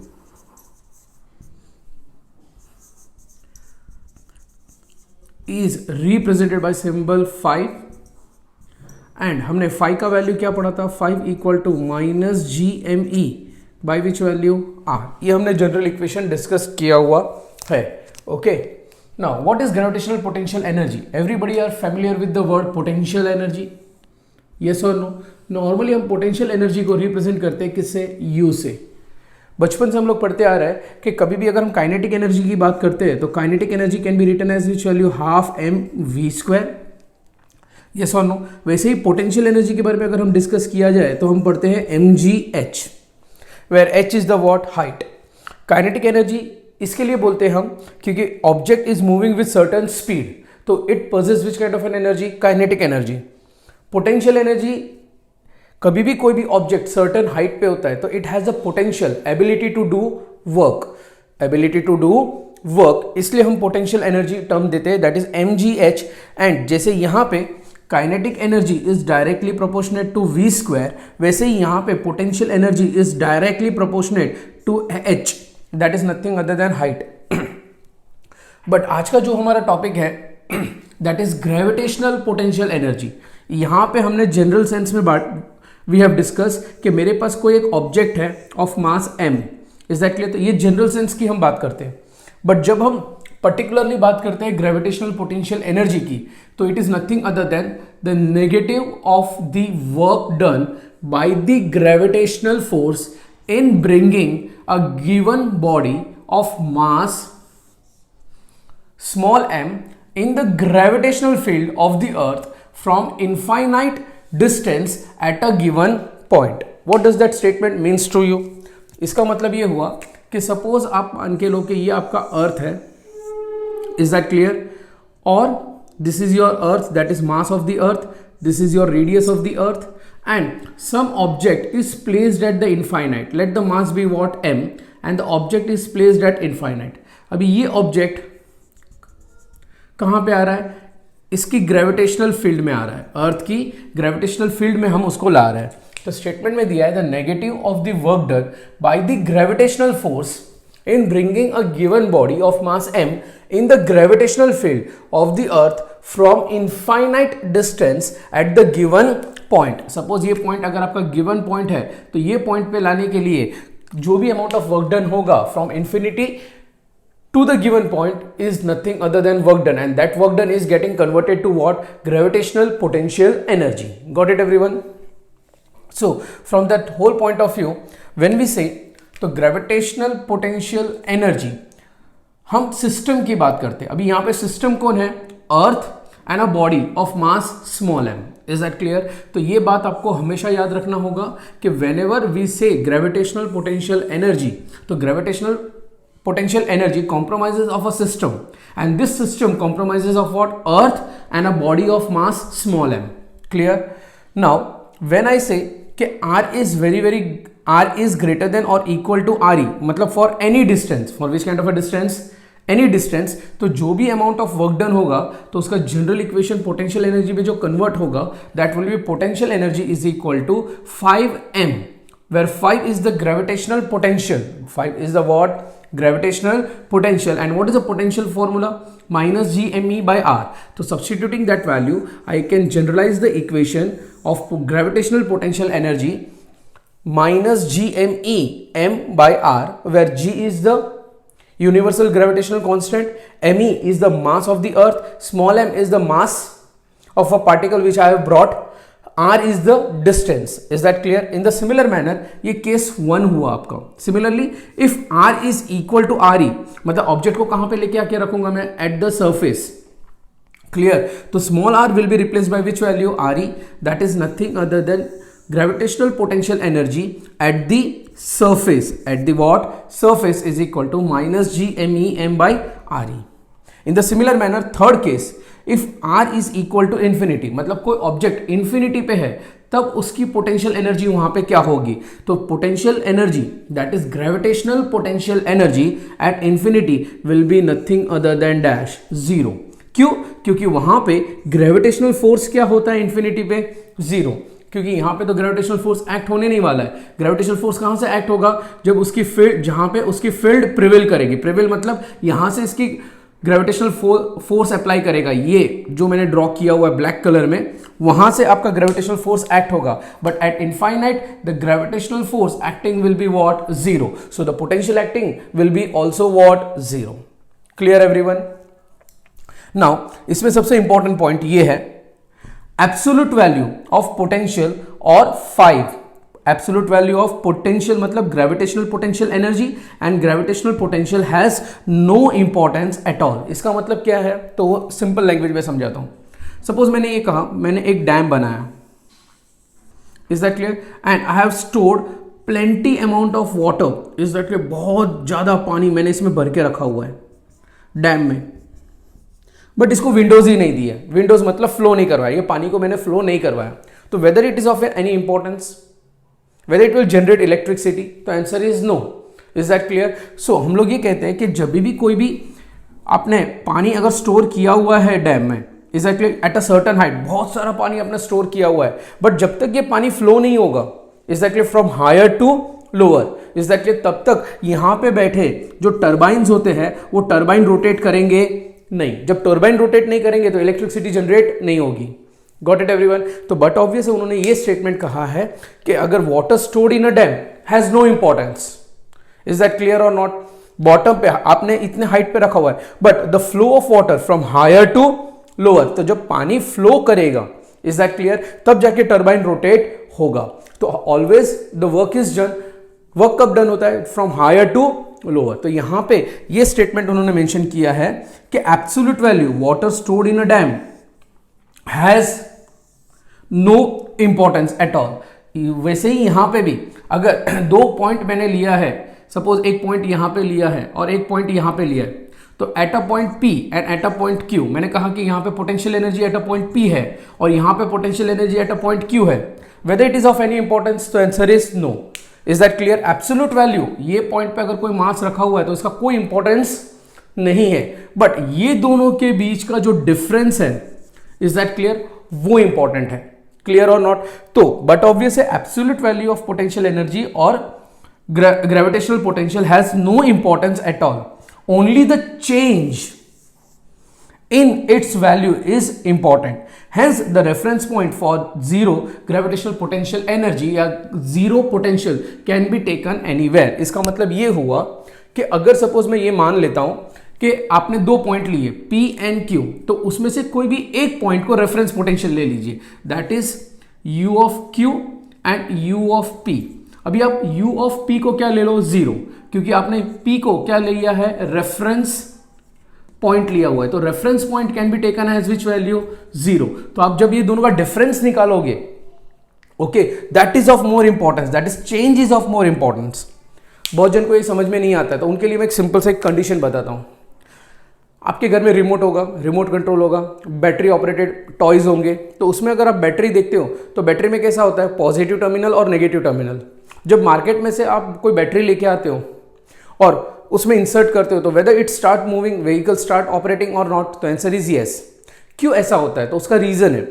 is represented by symbol 5 and हमने फाई का वैल्यू क्या पढ़ा था, 5 equal to minus G M E by which value R. ये हमने general equation discuss किया हुआ है। Okay, now what is gravitational potential energy? Everybody are familiar with the word potential energy, yes और नो? नॉर्मली हम potential energy को represent करते हैं किससे, यू से। बचपन से हम लोग पढ़ते आ रहे हैं कि कभी भी अगर हम काइनेटिक एनर्जी की बात करते हैं तो kinetic energy can be written as which value half M V square, yes और नो? वैसे ही पोटेंशियल एनर्जी के बारे में अगर हम डिस्कस किया जाए तो हम पढ़ते हैं M G H, where H is the what, height. Kinetic energy इसके लिए बोलते हैं हम क्योंकि object is moving with certain speed, तो it possess which kind of an energy, kinetic energy. Potential energy, कभी भी कोई भी ऑब्जेक्ट सर्टेन हाइट पे होता है तो it has a potential ability to do work, ability to do work, इसलिए हम पोटेंशियल एनर्जी टर्म देते हैं, दैट इज mgh। एंड जैसे यहाँ पे kinetic energy is directly proportionate to v square, वैसे ही यहाँ पे potential energy is directly proportionate to h, that is nothing other than height. But आज का जो हमारा टॉपिक है that is gravitational potential energy. यहाँ पे हमने जनरल सेंस में वी हैव डिस्कस कि मेरे पास कोई एक ऑब्जेक्ट है of mass m, is that clear? तो ये जनरल सेंस की हम बात करते हैं, बट जब हम पर्टिकुलरली बात करते हैं ग्रेविटेशनल पोटेंशियल एनर्जी की, तो it is nothing other then the negative of the work done by the gravitational force in bringing a given body of mass small m in the gravitational field of the earth from infinite distance at a given point. What does that statement means to you? इसका मतलब ये हुआ कि suppose आप मान के लो कि ये आपका अर्थ है, इज दैट क्लियर? और this is your earth, that is mass of the earth, this is your radius of the earth, and some object is placed at the infinite, let the mass be what m, and the object is placed at infinite. अभी ये object कहाँ पे आ रहा है? इसकी gravitational field में आ रहा है, अर्थ की ग्रेविटेशनल फील्ड में हम उसको ला रहे हैं। तो स्टेटमेंट में दिया है the negative of the work done by the gravitational force in bringing a given body of mass m in the gravitational field of the earth from infinite distance at the given point. Suppose ये point अगर आपका given point है, तो ये point पे लाने के लिए जो भी अमाउंट ऑफ वर्क डन होगा from infinity to the given point is nothing other than work done, and that work done is getting converted to what? Gravitational potential energy. Got it everyone? So from that whole point of view, when we say तो gravitational potential energy, हम system की बात करते हैं। अभी यहाँ पे system कौन है? Earth and a body of mass small m, is that clear? तो ये बात आपको हमेशा याद रखना होगा कि वेन एवर वी से ग्रेविटेशनल पोटेंशियल एनर्जी, तो gravitational potential energy compromises of a system, and this system compromises of what? Earth and a body of mass small m. Clear? Now when I say कि r is greater than or equal to re, मतलब for any distance, for which kind of a distance? Any distance, तो जो भी amount of work done होगा तो उसका general equation potential energy में जो convert होगा, that will be potential energy is equal to 5m, where 5 is the gravitational potential. 5 is the what? Gravitational potential. And what is the potential formula? Minus gme by r. So substituting that value, I can generalize the equation of gravitational potential energy minus gme m by r, where g is the universal gravitational constant, me is the mass of the earth, small m is the mass of a particle which I have brought, r is the distance. Is that clear? In the similar manner, ये case 1 हुआ आपका। Similarly, if r is equal to re, मतलब object को कहां पे लेके आके रखूंगा मैं? Eight the surface. क्लियर? तो small r will be replaced by which value? re, that is nothing other than gravitational potential energy at the surface, at the what? Surface is equal to minus gme m by re. In the similar manner, third case, if r is equal to infinity, मतलब कोई object infinity पे है, तब उसकी potential energy वहां पे क्या होगी? तो potential energy, that is gravitational potential energy at infinity will be nothing other than dash zero. क्यों? क्योंकि वहां पे ग्रेविटेशनल फोर्स क्या होता है इन्फिनिटी पे? जीरो। क्योंकि यहां पे तो ग्रेविटेशनल फोर्स एक्ट होने नहीं वाला है। ग्रेविटेशनल फोर्स कहां से एक्ट होगा? जब उसकी फील्ड, जहां पे उसकी फील्ड प्रिवेल करेगी। प्रिवेल मतलब यहां से इसकी ग्रेविटेशनल फोर्स अप्लाई करेगा, ये जो मैंने ड्रॉ किया हुआ है ब्लैक कलर में, वहां से आपका ग्रेविटेशनल फोर्स एक्ट होगा। But at infinite the gravitational force acting will be what? Zero. So the potential acting will be also what? Zero. Clear everyone? Now इसमें सबसे इंपॉर्टेंट पॉइंट ये है, एब्सोल्यूट वैल्यू ऑफ पोटेंशियल और 5 absolute value of potential मतलब gravitational potential energy, and gravitational potential has no importance at all. इसका मतलब क्या है? तो वो सिंपल लैंग्वेज में समझाता हूं। सपोज मैंने ये कहा, मैंने एक डैम बनाया, is that clear? And I have stored plenty amount of water, is that clear? बहुत ज्यादा पानी मैंने इसमें भर के रखा हुआ है डैम में, बट इसको विंडोज ही नहीं दी है। विंडोज मतलब फ्लो नहीं करवाया, ये पानी को मैंने फ्लो नहीं करवाया। तो whether it is of any importance, whether it will generate electricity? तो answer is no. Is that clear? So हम लोग ये कहते हैं कि जब भी कोई भी आपने पानी अगर स्टोर किया हुआ है डैम में, is that clear, at a certain height बहुत सारा पानी आपने स्टोर किया हुआ है, बट जब तक ये पानी फ्लो नहीं होगा, is that clear, from higher to lower, is that clear, तब तक यहां पे बैठे जो टर्बाइंस होते हैं वो टर्बाइन रोटेट करेंगे नहीं। जब टर्बाइन रोटेट नहीं करेंगे तो इलेक्ट्रिसिटी जनरेट नहीं होगी। Got it everyone? तो बट ऑब्वियस उन्होंने ये स्टेटमेंट कहा है कि अगर water stored in a dam has no importance, is that clear और नॉट? बॉटम पे आपने इतने हाइट पे रखा हुआ है, but the flow of water from higher to lower, तो जब पानी फ्लो करेगा, इज दैट क्लियर, तब जाके टर्बाइन रोटेट होगा। तो always the work is done, work कब डन होता है? From higher to lower. तो यहां पे ये स्टेटमेंट उन्होंने मेंशन किया है कि absolute value water stored in a dam has no importance at all. वैसे ही यहां पे भी अगर दो पॉइंट मैंने लिया है, सपोज एक पॉइंट यहां पे लिया है और एक पॉइंट यहां पे लिया है, तो at a point P and at a point Q, मैंने कहा कि यहां पे potential energy at a point P है और यहां पे potential energy at a point Q है, whether it is of any importance? तो answer is no. Is that clear? Absolute value, ये पॉइंट पे अगर कोई मास रखा हुआ है तो इसका कोई इंपॉर्टेंस नहीं है, बट ये दोनों के बीच का जो डिफरेंस है, इज दैट क्लियर, वो इंपॉर्टेंट है। क्लियर और नॉट? तो बट ऑब्वियस है absolute value of potential energy और gravitational potential has no importance at all, only the change in its value is important. Hence the reference point for zero gravitational potential energy या zero potential can be taken anywhere. इसका मतलब ये हुआ कि अगर suppose मैं ये मान लेता हूं कि आपने दो पॉइंट लिए P एंड Q, तो उसमें से कोई भी एक पॉइंट को रेफरेंस पोटेंशियल ले लीजिए, that is U of Q and U of P। अभी आप U ऑफ P को क्या ले लो? जीरो, क्योंकि आपने P को क्या ले लिया है? रेफरेंस पॉइंट लिया हुआ है। तो reference point can be taken as which value? Zero. तो आप जब ये दोनों का डिफरेंस निकालोगे, okay, that is of more importance, that is change is of more importance. बहुत जन को ये समझ में नहीं आता है, तो उनके लिए मैं एक सिंपल सा एक कंडीशन बताता हूं। आपके घर में रिमोट होगा, रिमोट कंट्रोल होगा, बैटरी ऑपरेटेड टॉयज होंगे, तो उसमें अगर आप बैटरी देखते हो तो बैटरी में कैसा होता है? पॉजिटिव टर्मिनल और नेगेटिव टर्मिनल। जब मार्केट में से आप कोई बैटरी लेके आते हो और उसमें इंसर्ट करते हो, तो whether it start moving, vehicle start operating और नॉट? तो आंसर इज यस। क्यों ऐसा होता है? तो उसका रीजन है,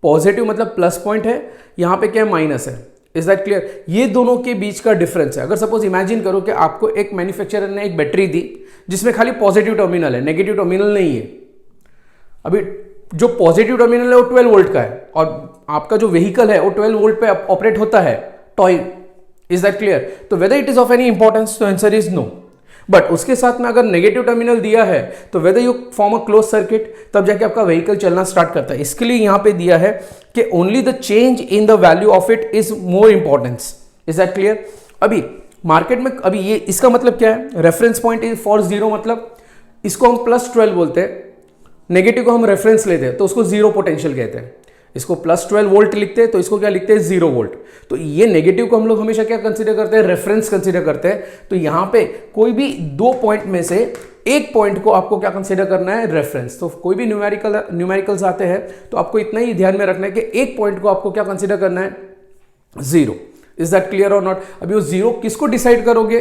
पॉजिटिव मतलब प्लस पॉइंट है, यहां पे क्या है? माइनस है। Is that clear? ये दोनों के बीच का डिफरेंस है। अगर सपोज इमेजिन करो कि आपको एक मैन्युफैक्चरर ने एक बैटरी दी जिसमें खाली पॉजिटिव टर्मिनल है, नेगेटिव टर्मिनल नहीं है। अभी जो पॉजिटिव टर्मिनल है वो 12 वोल्ट का है और आपका जो व्हीकल है वो 12 वोल्ट पे ऑपरेट होता है, टॉय। Is that clear? तो whether it is of any importance? तो आंसर इज नो। बट उसके साथ में अगर नेगेटिव टर्मिनल दिया है तो whether you form a close circuit, तब जाके आपका व्हीकल चलना स्टार्ट करता है। इसके लिए यहां पे दिया है कि only the change in the value of it is more importance. Is that clear? अभी मार्केट में अभी ये इसका मतलब क्या है? Reference point is for zero, मतलब इसको हम +12 बोलते हैं, नेगेटिव को हम रेफरेंस लेते हैं तो उसको जीरो पोटेंशियल कहते हैं। इसको +12 वोल्ट लिखते हैं तो इसको क्या लिखते हैं? 0 वोल्ट। तो ये नेगेटिव को हम लोग हमेशा क्या कंसीडर करते हैं? रेफरेंस कंसीडर करते हैं। तो यहां पे कोई भी दो पॉइंट में से एक पॉइंट को आपको क्या कंसीडर करना है? रेफरेंस। तो कोई भी न्यूमेरिकल्स आते हैं तो आपको इतना ही ध्यान में रखना है कि एक पॉइंट को आपको क्या कंसीडर करना है? जीरो। इज दैट क्लियर और नॉट? अभी वो जीरो किसको डिसाइड करोगे?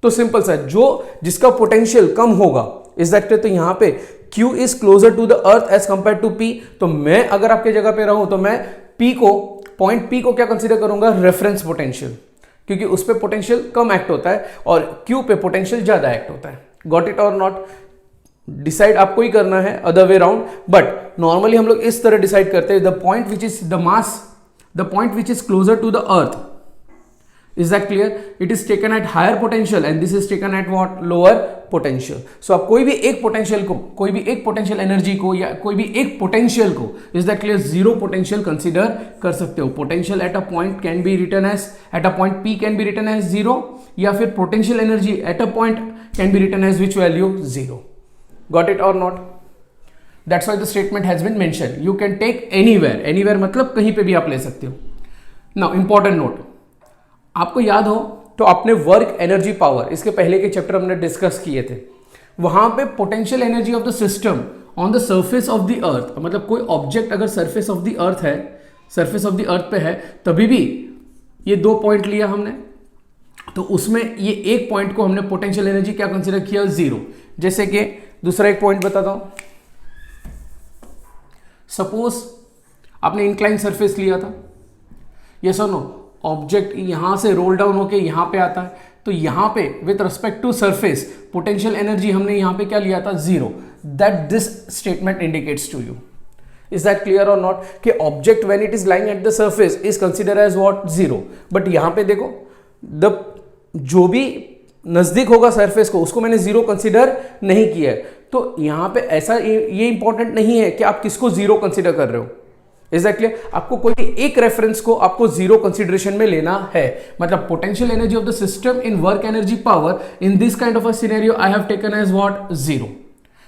तो सिंपल सा, जो जिसका पोटेंशियल कम होगा, इज दैट क्लियर? तो यहां पे Q is closer to the earth as compare to P। तो मैं अगर आपके जगह पे रहूं तो मैं P को, पॉइंट P को क्या कंसीडर करूंगा? रेफरेंस पोटेंशियल, क्योंकि उस पे पोटेंशियल कम एक्ट होता है और Q पे पोटेंशियल ज्यादा एक्ट होता है। गॉट इट और नॉट? डिसाइड आपको ही करना है, other way round, but normally हम लोग इस तरह डिसाइड करते हैं, the point which is the mass, the point which is closer to the earth, is that clear? It is taken at higher potential and this is taken at what? Lower potential. So आप कोई भी एक potential को, कोई भी एक potential energy को या कोई भी एक पोटेंशियल को, is that clear, zero potential consider कर सकते हो। Potential at a point can be written as, at a point P can be written as zero, या फिर potential energy at a point can be written as which value? Zero. Got it और not? That's why the statement has been mentioned. You can take anywhere, anywhere मतलब कहीं पे भी आप ले सकते हो। नाउ इंपॉर्टेंट नोट, आपको याद हो तो आपने वर्क, एनर्जी, पावर, इसके पहले के चैप्टर हमने डिस्कस किए थे। वहां पे potential energy of the system on the surface of the अर्थ, मतलब कोई ऑब्जेक्ट अगर सरफेस ऑफ द अर्थ है, सरफेस ऑफ द अर्थ पे है, तभी भी ये दो पॉइंट लिया हमने, तो उसमें ये एक पॉइंट को हमने पोटेंशियल एनर्जी क्या कंसिडर किया, जीरो। जैसे कि दूसरा एक पॉइंट बताता हूं, सपोज आपने इंक्लाइन सरफेस लिया था, ये सुनो, ऑब्जेक्ट यहां से रोल डाउन होके यहां पे आता है, तो यहां पे with respect to surface potential energy हमने यहां पे क्या लिया था, zero. That this statement indicates to you. Is that clear और नॉट, कि object when it is lying at the surface is consider as what, zero. But यहां पे देखो, द जो भी नजदीक होगा सरफेस को उसको मैंने जीरो कंसिडर नहीं किया है। तो यहां पे ऐसा ये इंपॉर्टेंट नहीं है कि आप किसको जीरो कंसिडर कर रहे हो। इज दैट क्लियर, आपको कोई एक रेफरेंस को आपको जीरो कंसिडरेशन में लेना है। मतलब potential energy of the system in work energy power in this kind of a scenario I have taken as what, zero.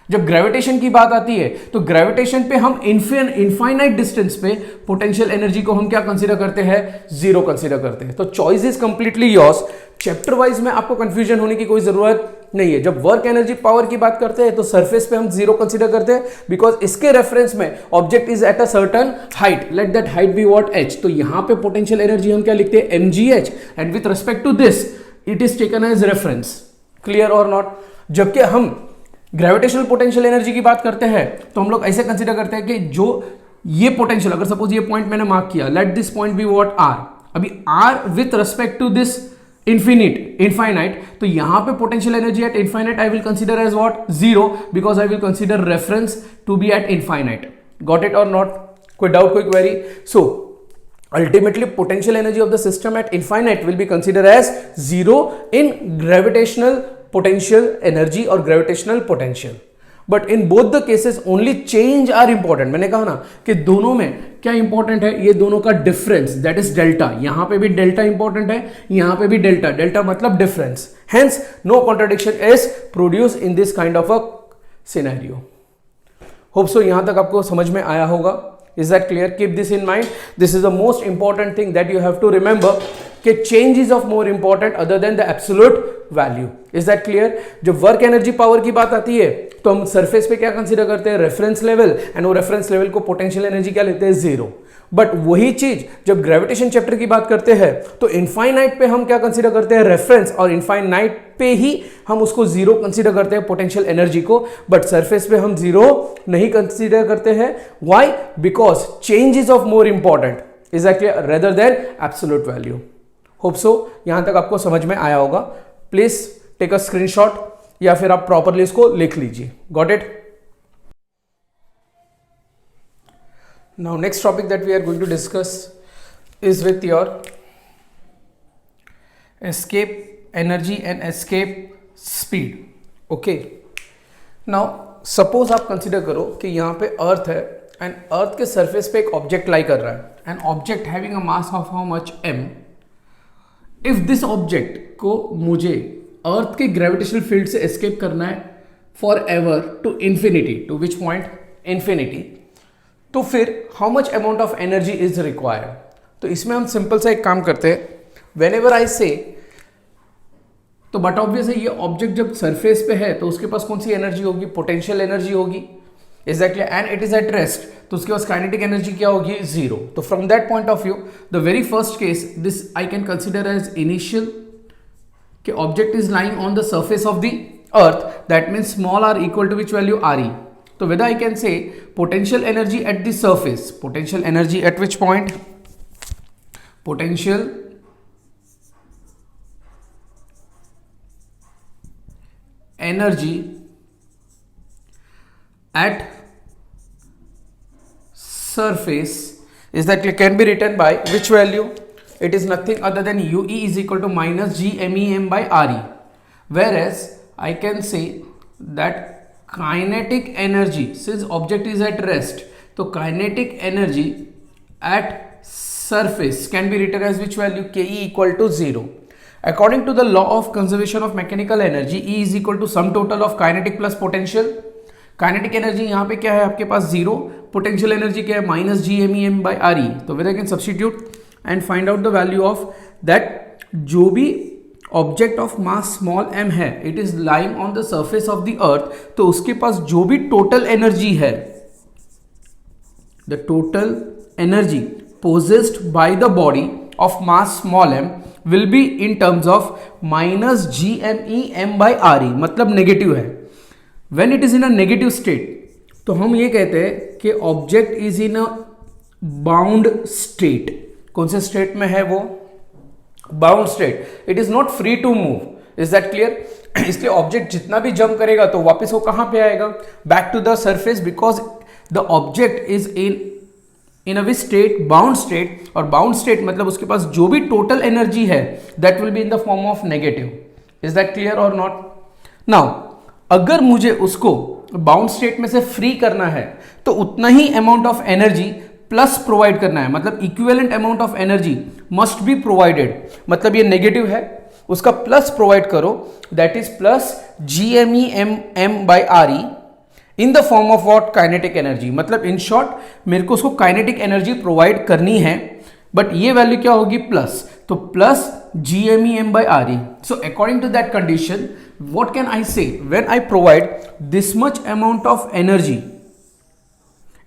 जब ग्रेविटेशन की बात आती है तो ग्रेविटेशन पे हम इनफाइनाइट डिस्टेंस पे पोटेंशियल एनर्जी को हम क्या कंसीडर करते हैं, जीरो कंसीडर करते हैं। तो choice is completely yours. Chapter wise में आपको कंफ्यूजन होने की कोई जरूरत नहीं है। जब वर्क एनर्जी पावर की बात करते हैं तो सरफेस पे हम जीरो कंसीडर करते हैं, बिकॉज इसके रेफरेंस में object is at a certain height, let that height be what, h। तो यहां पे पोटेंशियल एनर्जी हम क्या लिखते हैं, mgh, and with respect to this it is taken as reference. Clear और नॉट। जबकि हम ग्रेविटेशनल पोटेंशियल एनर्जी की बात करते हैं तो हम लोग ऐसे कंसीडर करते हैं कि जो ये पोटेंशियल, अगर सपोज ये पॉइंट मैंने मार्क किया, let this point be what, r। अभी r with respect to this infinite, तो यहां पे potential energy at infinite I will consider as what, zero, because I will consider reference to be at infinite. Got it और not, कोई doubt, कोई query? So ultimately potential energy of the system at infinite will be considered as zero in gravitational potential energy or gravitational potential. But in both the cases only change are important. मैंने कहा ना कि दोनों में क्या important है, ये दोनों का डिफरेंस, दैट इज डेल्टा। यहां पे भी डेल्टा इंपॉर्टेंट है, यहां पे भी डेल्टा, डेल्टा मतलब difference. Hence no contradiction is produce in this kind of a scenario. Hope so यहां तक आपको समझ में आया होगा। Is that clear? Keep this in mind. This is the most important thing that you have to remember, कि change is of more important other than the absolute value. Is that clear? जब work energy power की बात आती है तो हम surface पे क्या कंसीडर करते हैं, रेफरेंस लेवल, एंड वो रेफरेंस लेवल को पोटेंशियल एनर्जी क्या लेते हैं, जीरो। बट वही चीज जब ग्रेविटेशन चैप्टर की बात करते हैं तो इनफाइनाइट पे हम क्या कंसीडर करते हैं, रेफरेंस, और इनफाइनाइट पे ही हम उसको जीरो कंसीडर करते हैं पोटेंशियल एनर्जी को, बट सरफेस पे हम जीरो नहीं कंसीडर करते हैं। Why? Because change is of more important, is that clear, rather than absolute value. Hope so यहां तक आपको समझ में आया होगा। प्लीज टेक अ स्क्रीनशॉट या फिर आप प्रॉपरली इसको लिख लीजिए। Got it? Now next topic that we are going to discuss is with your escape energy and escape speed. Okay. Now suppose आप consider करो कि यहाँ पे अर्थ है एंड अर्थ के सरफेस पे एक ऑब्जेक्ट लाई कर रहा है, an object having a mass of how much m. If this object को मुझे अर्थ के ग्रेविटेशनल फील्ड से एस्केप करना है for ever to infinity, to which point, infinity, तो फिर how much amount of energy is required? तो इसमें हम सिंपल सा एक काम करते हैं, वेन एवर आई से, तो बट ऑब्वियस है ये ऑब्जेक्ट जब सरफेस पे है तो उसके पास कौन सी एनर्जी होगी, पोटेंशियल एनर्जी होगी। Exactly, and it is at rest, तो उसके पास काइनेटिक एनर्जी क्या होगी, जीरो। तो from that point of view the very first case this I can consider as initial, कि object is lying on the surface of the earth, that means small R equal to which value, R E. So whether I can say potential energy at the surface, potential energy at which point, potential energy at surface is that can be written by which value? It is nothing other than UE is equal to minus GMEM by RE, whereas I can say that kinetic energy, since object is at rest, तो kinetic energy at surface can be written as which value, K E equal to zero. According to the law of conservation of mechanical energy, E is equal to sum total of kinetic plus potential. Kinetic energy यहाँ पे क्या है आपके पास, zero, potential energy क्या है, minus G M E M by R E. तो whether can substitute and find out the value of that, जो भी object of mass small m है, it is lying on the surface of the earth, तो उसके पास जो भी total energy है, the total energy possessed by the body of mass small m will be in terms of minus G M E M by R E, मतलब negative है। When it is in a negative state तो हम ये कहते हैं कि object is in a bound state. कौन से स्टेट में है वो? Bound state. It is not free to move, is that clear? इसलिए ऑब्जेक्ट जितना भी जंप करेगा तो वापस वो कहां पे आएगा? Back to the surface, because the object is in a state, bound state. और बाउंड स्टेट मतलब उसके पास जो भी टोटल एनर्जी है that will be in the form of negative. Is that clear और नॉट? नाउ अगर मुझे उसको बाउंड स्टेट में से फ्री करना है तो उतना ही amount of energy plus provide करना है, मतलब equivalent amount of energy must be provided. मतलब ये नेगेटिव है, उसका प्लस प्रोवाइड करो, that is plus G M E M M by R E in the form of what? Kinetic energy. मतलब in short मेरे को उसको काइनेटिक एनर्जी प्रोवाइड करनी है, बट ये वैल्यू क्या होगी? प्लस। तो plus G M E M by R E. So according to that condition what can I say? When I provide this much amount of energy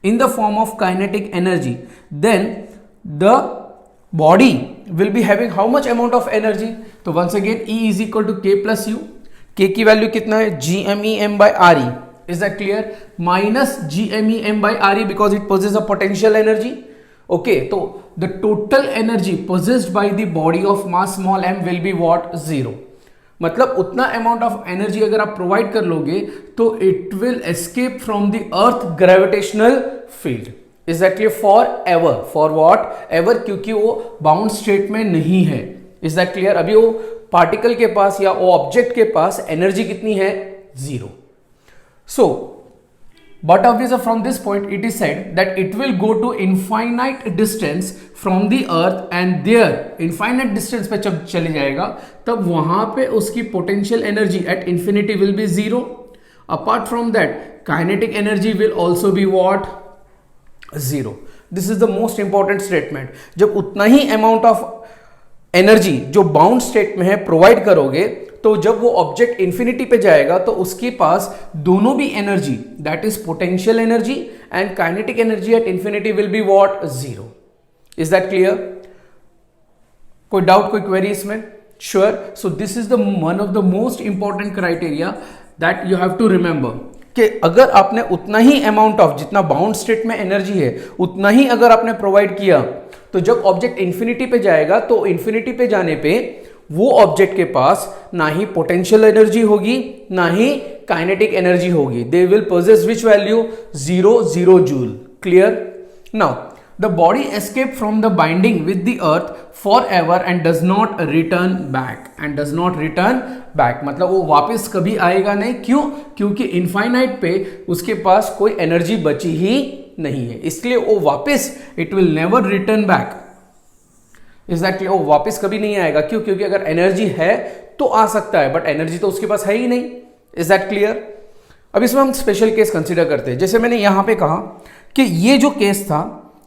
in the form of kinetic energy, then the body will be having how much amount of energy? तो once again E is equal to K plus U. K की value कितना है? GMEM by RE. Is that clear? Minus GMEM by RE because it possesses a potential energy. Okay, तो the total energy possessed by the body of mass small m will be what? 0. मतलब उतना amount of energy अगर आप provide कर लोगे तो it will escape from the earth gravitational field. Is that clear? For ever. For what? Ever, क्योंकि वो bound state में नहीं है। Is that clear? अभी वो पार्टिकल के पास या वो ऑब्जेक्ट के पास एनर्जी कितनी है? 0। सो but obviously from this point it is said that it will go to infinite distance from the earth and there infinite distance पे जब चले जाएगा तब वहां पे उसकी potential energy at infinity will be 0. apart from that kinetic energy will also be what? 0. this is the most important statement. जब उतना ही amount of energy जो bound state में है provide करोगे तो जब वो ऑब्जेक्ट इंफिनिटी पे जाएगा तो उसके पास दोनों भी energy, that is potential energy and kinetic energy at infinity will be what? 0. Is that clear? कोई डाउट, कोई क्वेरी इसमें? Sure. So this is the one of the most important criteria that you have to remember कि अगर आपने उतना ही amount of जितना bound state में एनर्जी है उतना ही अगर आपने प्रोवाइड किया तो जब ऑब्जेक्ट इंफिनिटी पे जाएगा तो इंफिनिटी पे जाने पे वो ऑब्जेक्ट के पास ना ही पोटेंशियल एनर्जी होगी ना ही काइनेटिक एनर्जी होगी. They will possess which value? 0 0 joule. Clear? Now the body escape from the binding with the earth for ever and does not return back. And does not return back मतलब वो वापस कभी आएगा नहीं. क्यों? क्योंकि infinite पे उसके पास कोई एनर्जी बची ही नहीं है, इसलिए वो वापस it will never return back. Is that clear? वो वापस कभी नहीं आएगा. क्यों? क्योंकि अगर एनर्जी है तो आ सकता है, बट एनर्जी तो उसके पास है ही नहीं. Is that clear? अब इसमें हम स्पेशल केस कंसीडर करते हैं. जैसे मैंने यहां पे कहा कि ये जो केस था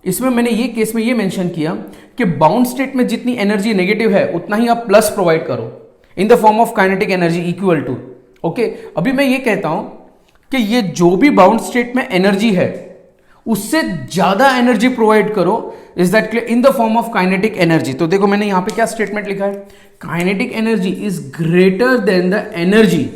इसमें मैंने ये केस में ये मेंशन किया कि बाउंड स्टेट में जितनी एनर्जी नेगेटिव है उतना ही आप प्लस प्रोवाइड करो in the form of kinetic energy equal to. Okay, अभी मैं ये कहता हूं कि ये जो भी बाउंड स्टेट में एनर्जी है उससे ज्यादा एनर्जी प्रोवाइड करो. Is that clear? In the form of kinetic energy. तो देखो मैंने यहां पे क्या स्टेटमेंट लिखा है? Kinetic energy is greater than the energy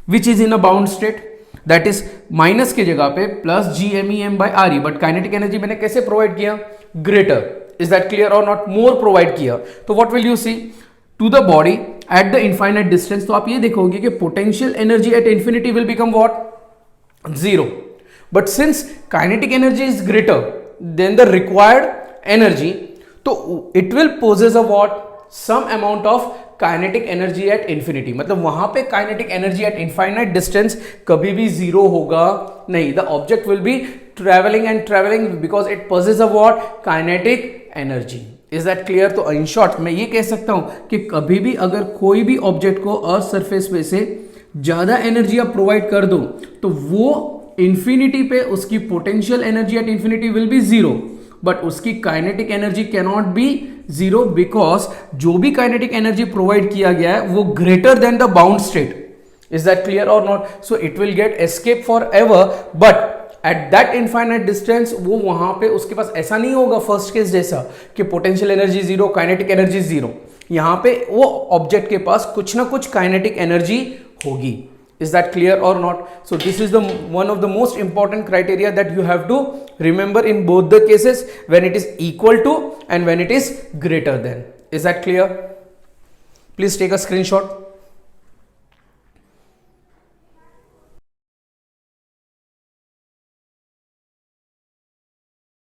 which is in a bound state. That is minus की जगह पे plus GMEM by RE, but kinetic energy मैंने कैसे प्रोवाइड किया? ग्रेटर. इज दैट क्लियर और नॉट? मोर प्रोवाइड किया. तो what will you see to the body at the infinite distance? तो आप ये देखोगे कि potential energy at infinity will become what? 0. But since kinetic energy is greater than the required energy, so it will possess a what? Some amount of kinetic energy at infinity. मतलब वहां पे kinetic energy at infinite distance कभी भी 0 होगा नहीं. The object will be traveling and traveling because it possesses a what? Kinetic energy. Is that clear? तो in short मैं ये कह सकता हूं कि कभी भी अगर कोई भी ऑब्जेक्ट को अर्थ सरफेस पे से ज्यादा एनर्जी आप प्रोवाइड कर दो तो वो इंफिनिटी पे उसकी potential energy at infinity will be 0, but उसकी kinetic energy can not be 0 because जो भी काइनेटिक एनर्जी प्रोवाइड किया गया है वो greater than the bound state. Is that clear और not? So it will get escape for ever, but at that infinite distance वो वहां पे उसके पास ऐसा नहीं होगा फर्स्ट केस जैसा कि पोटेंशियल एनर्जी 0 काइनेटिक एनर्जी 0. यहां पे वो ऑब्जेक्ट के पास कुछ ना कुछ काइनेटिक एनर्जी होगी. Is that clear or not? So this is the one of the most important criteria that you have to remember in both the cases, when it is equal to and when it is greater than. Is that clear? Please take a screenshot.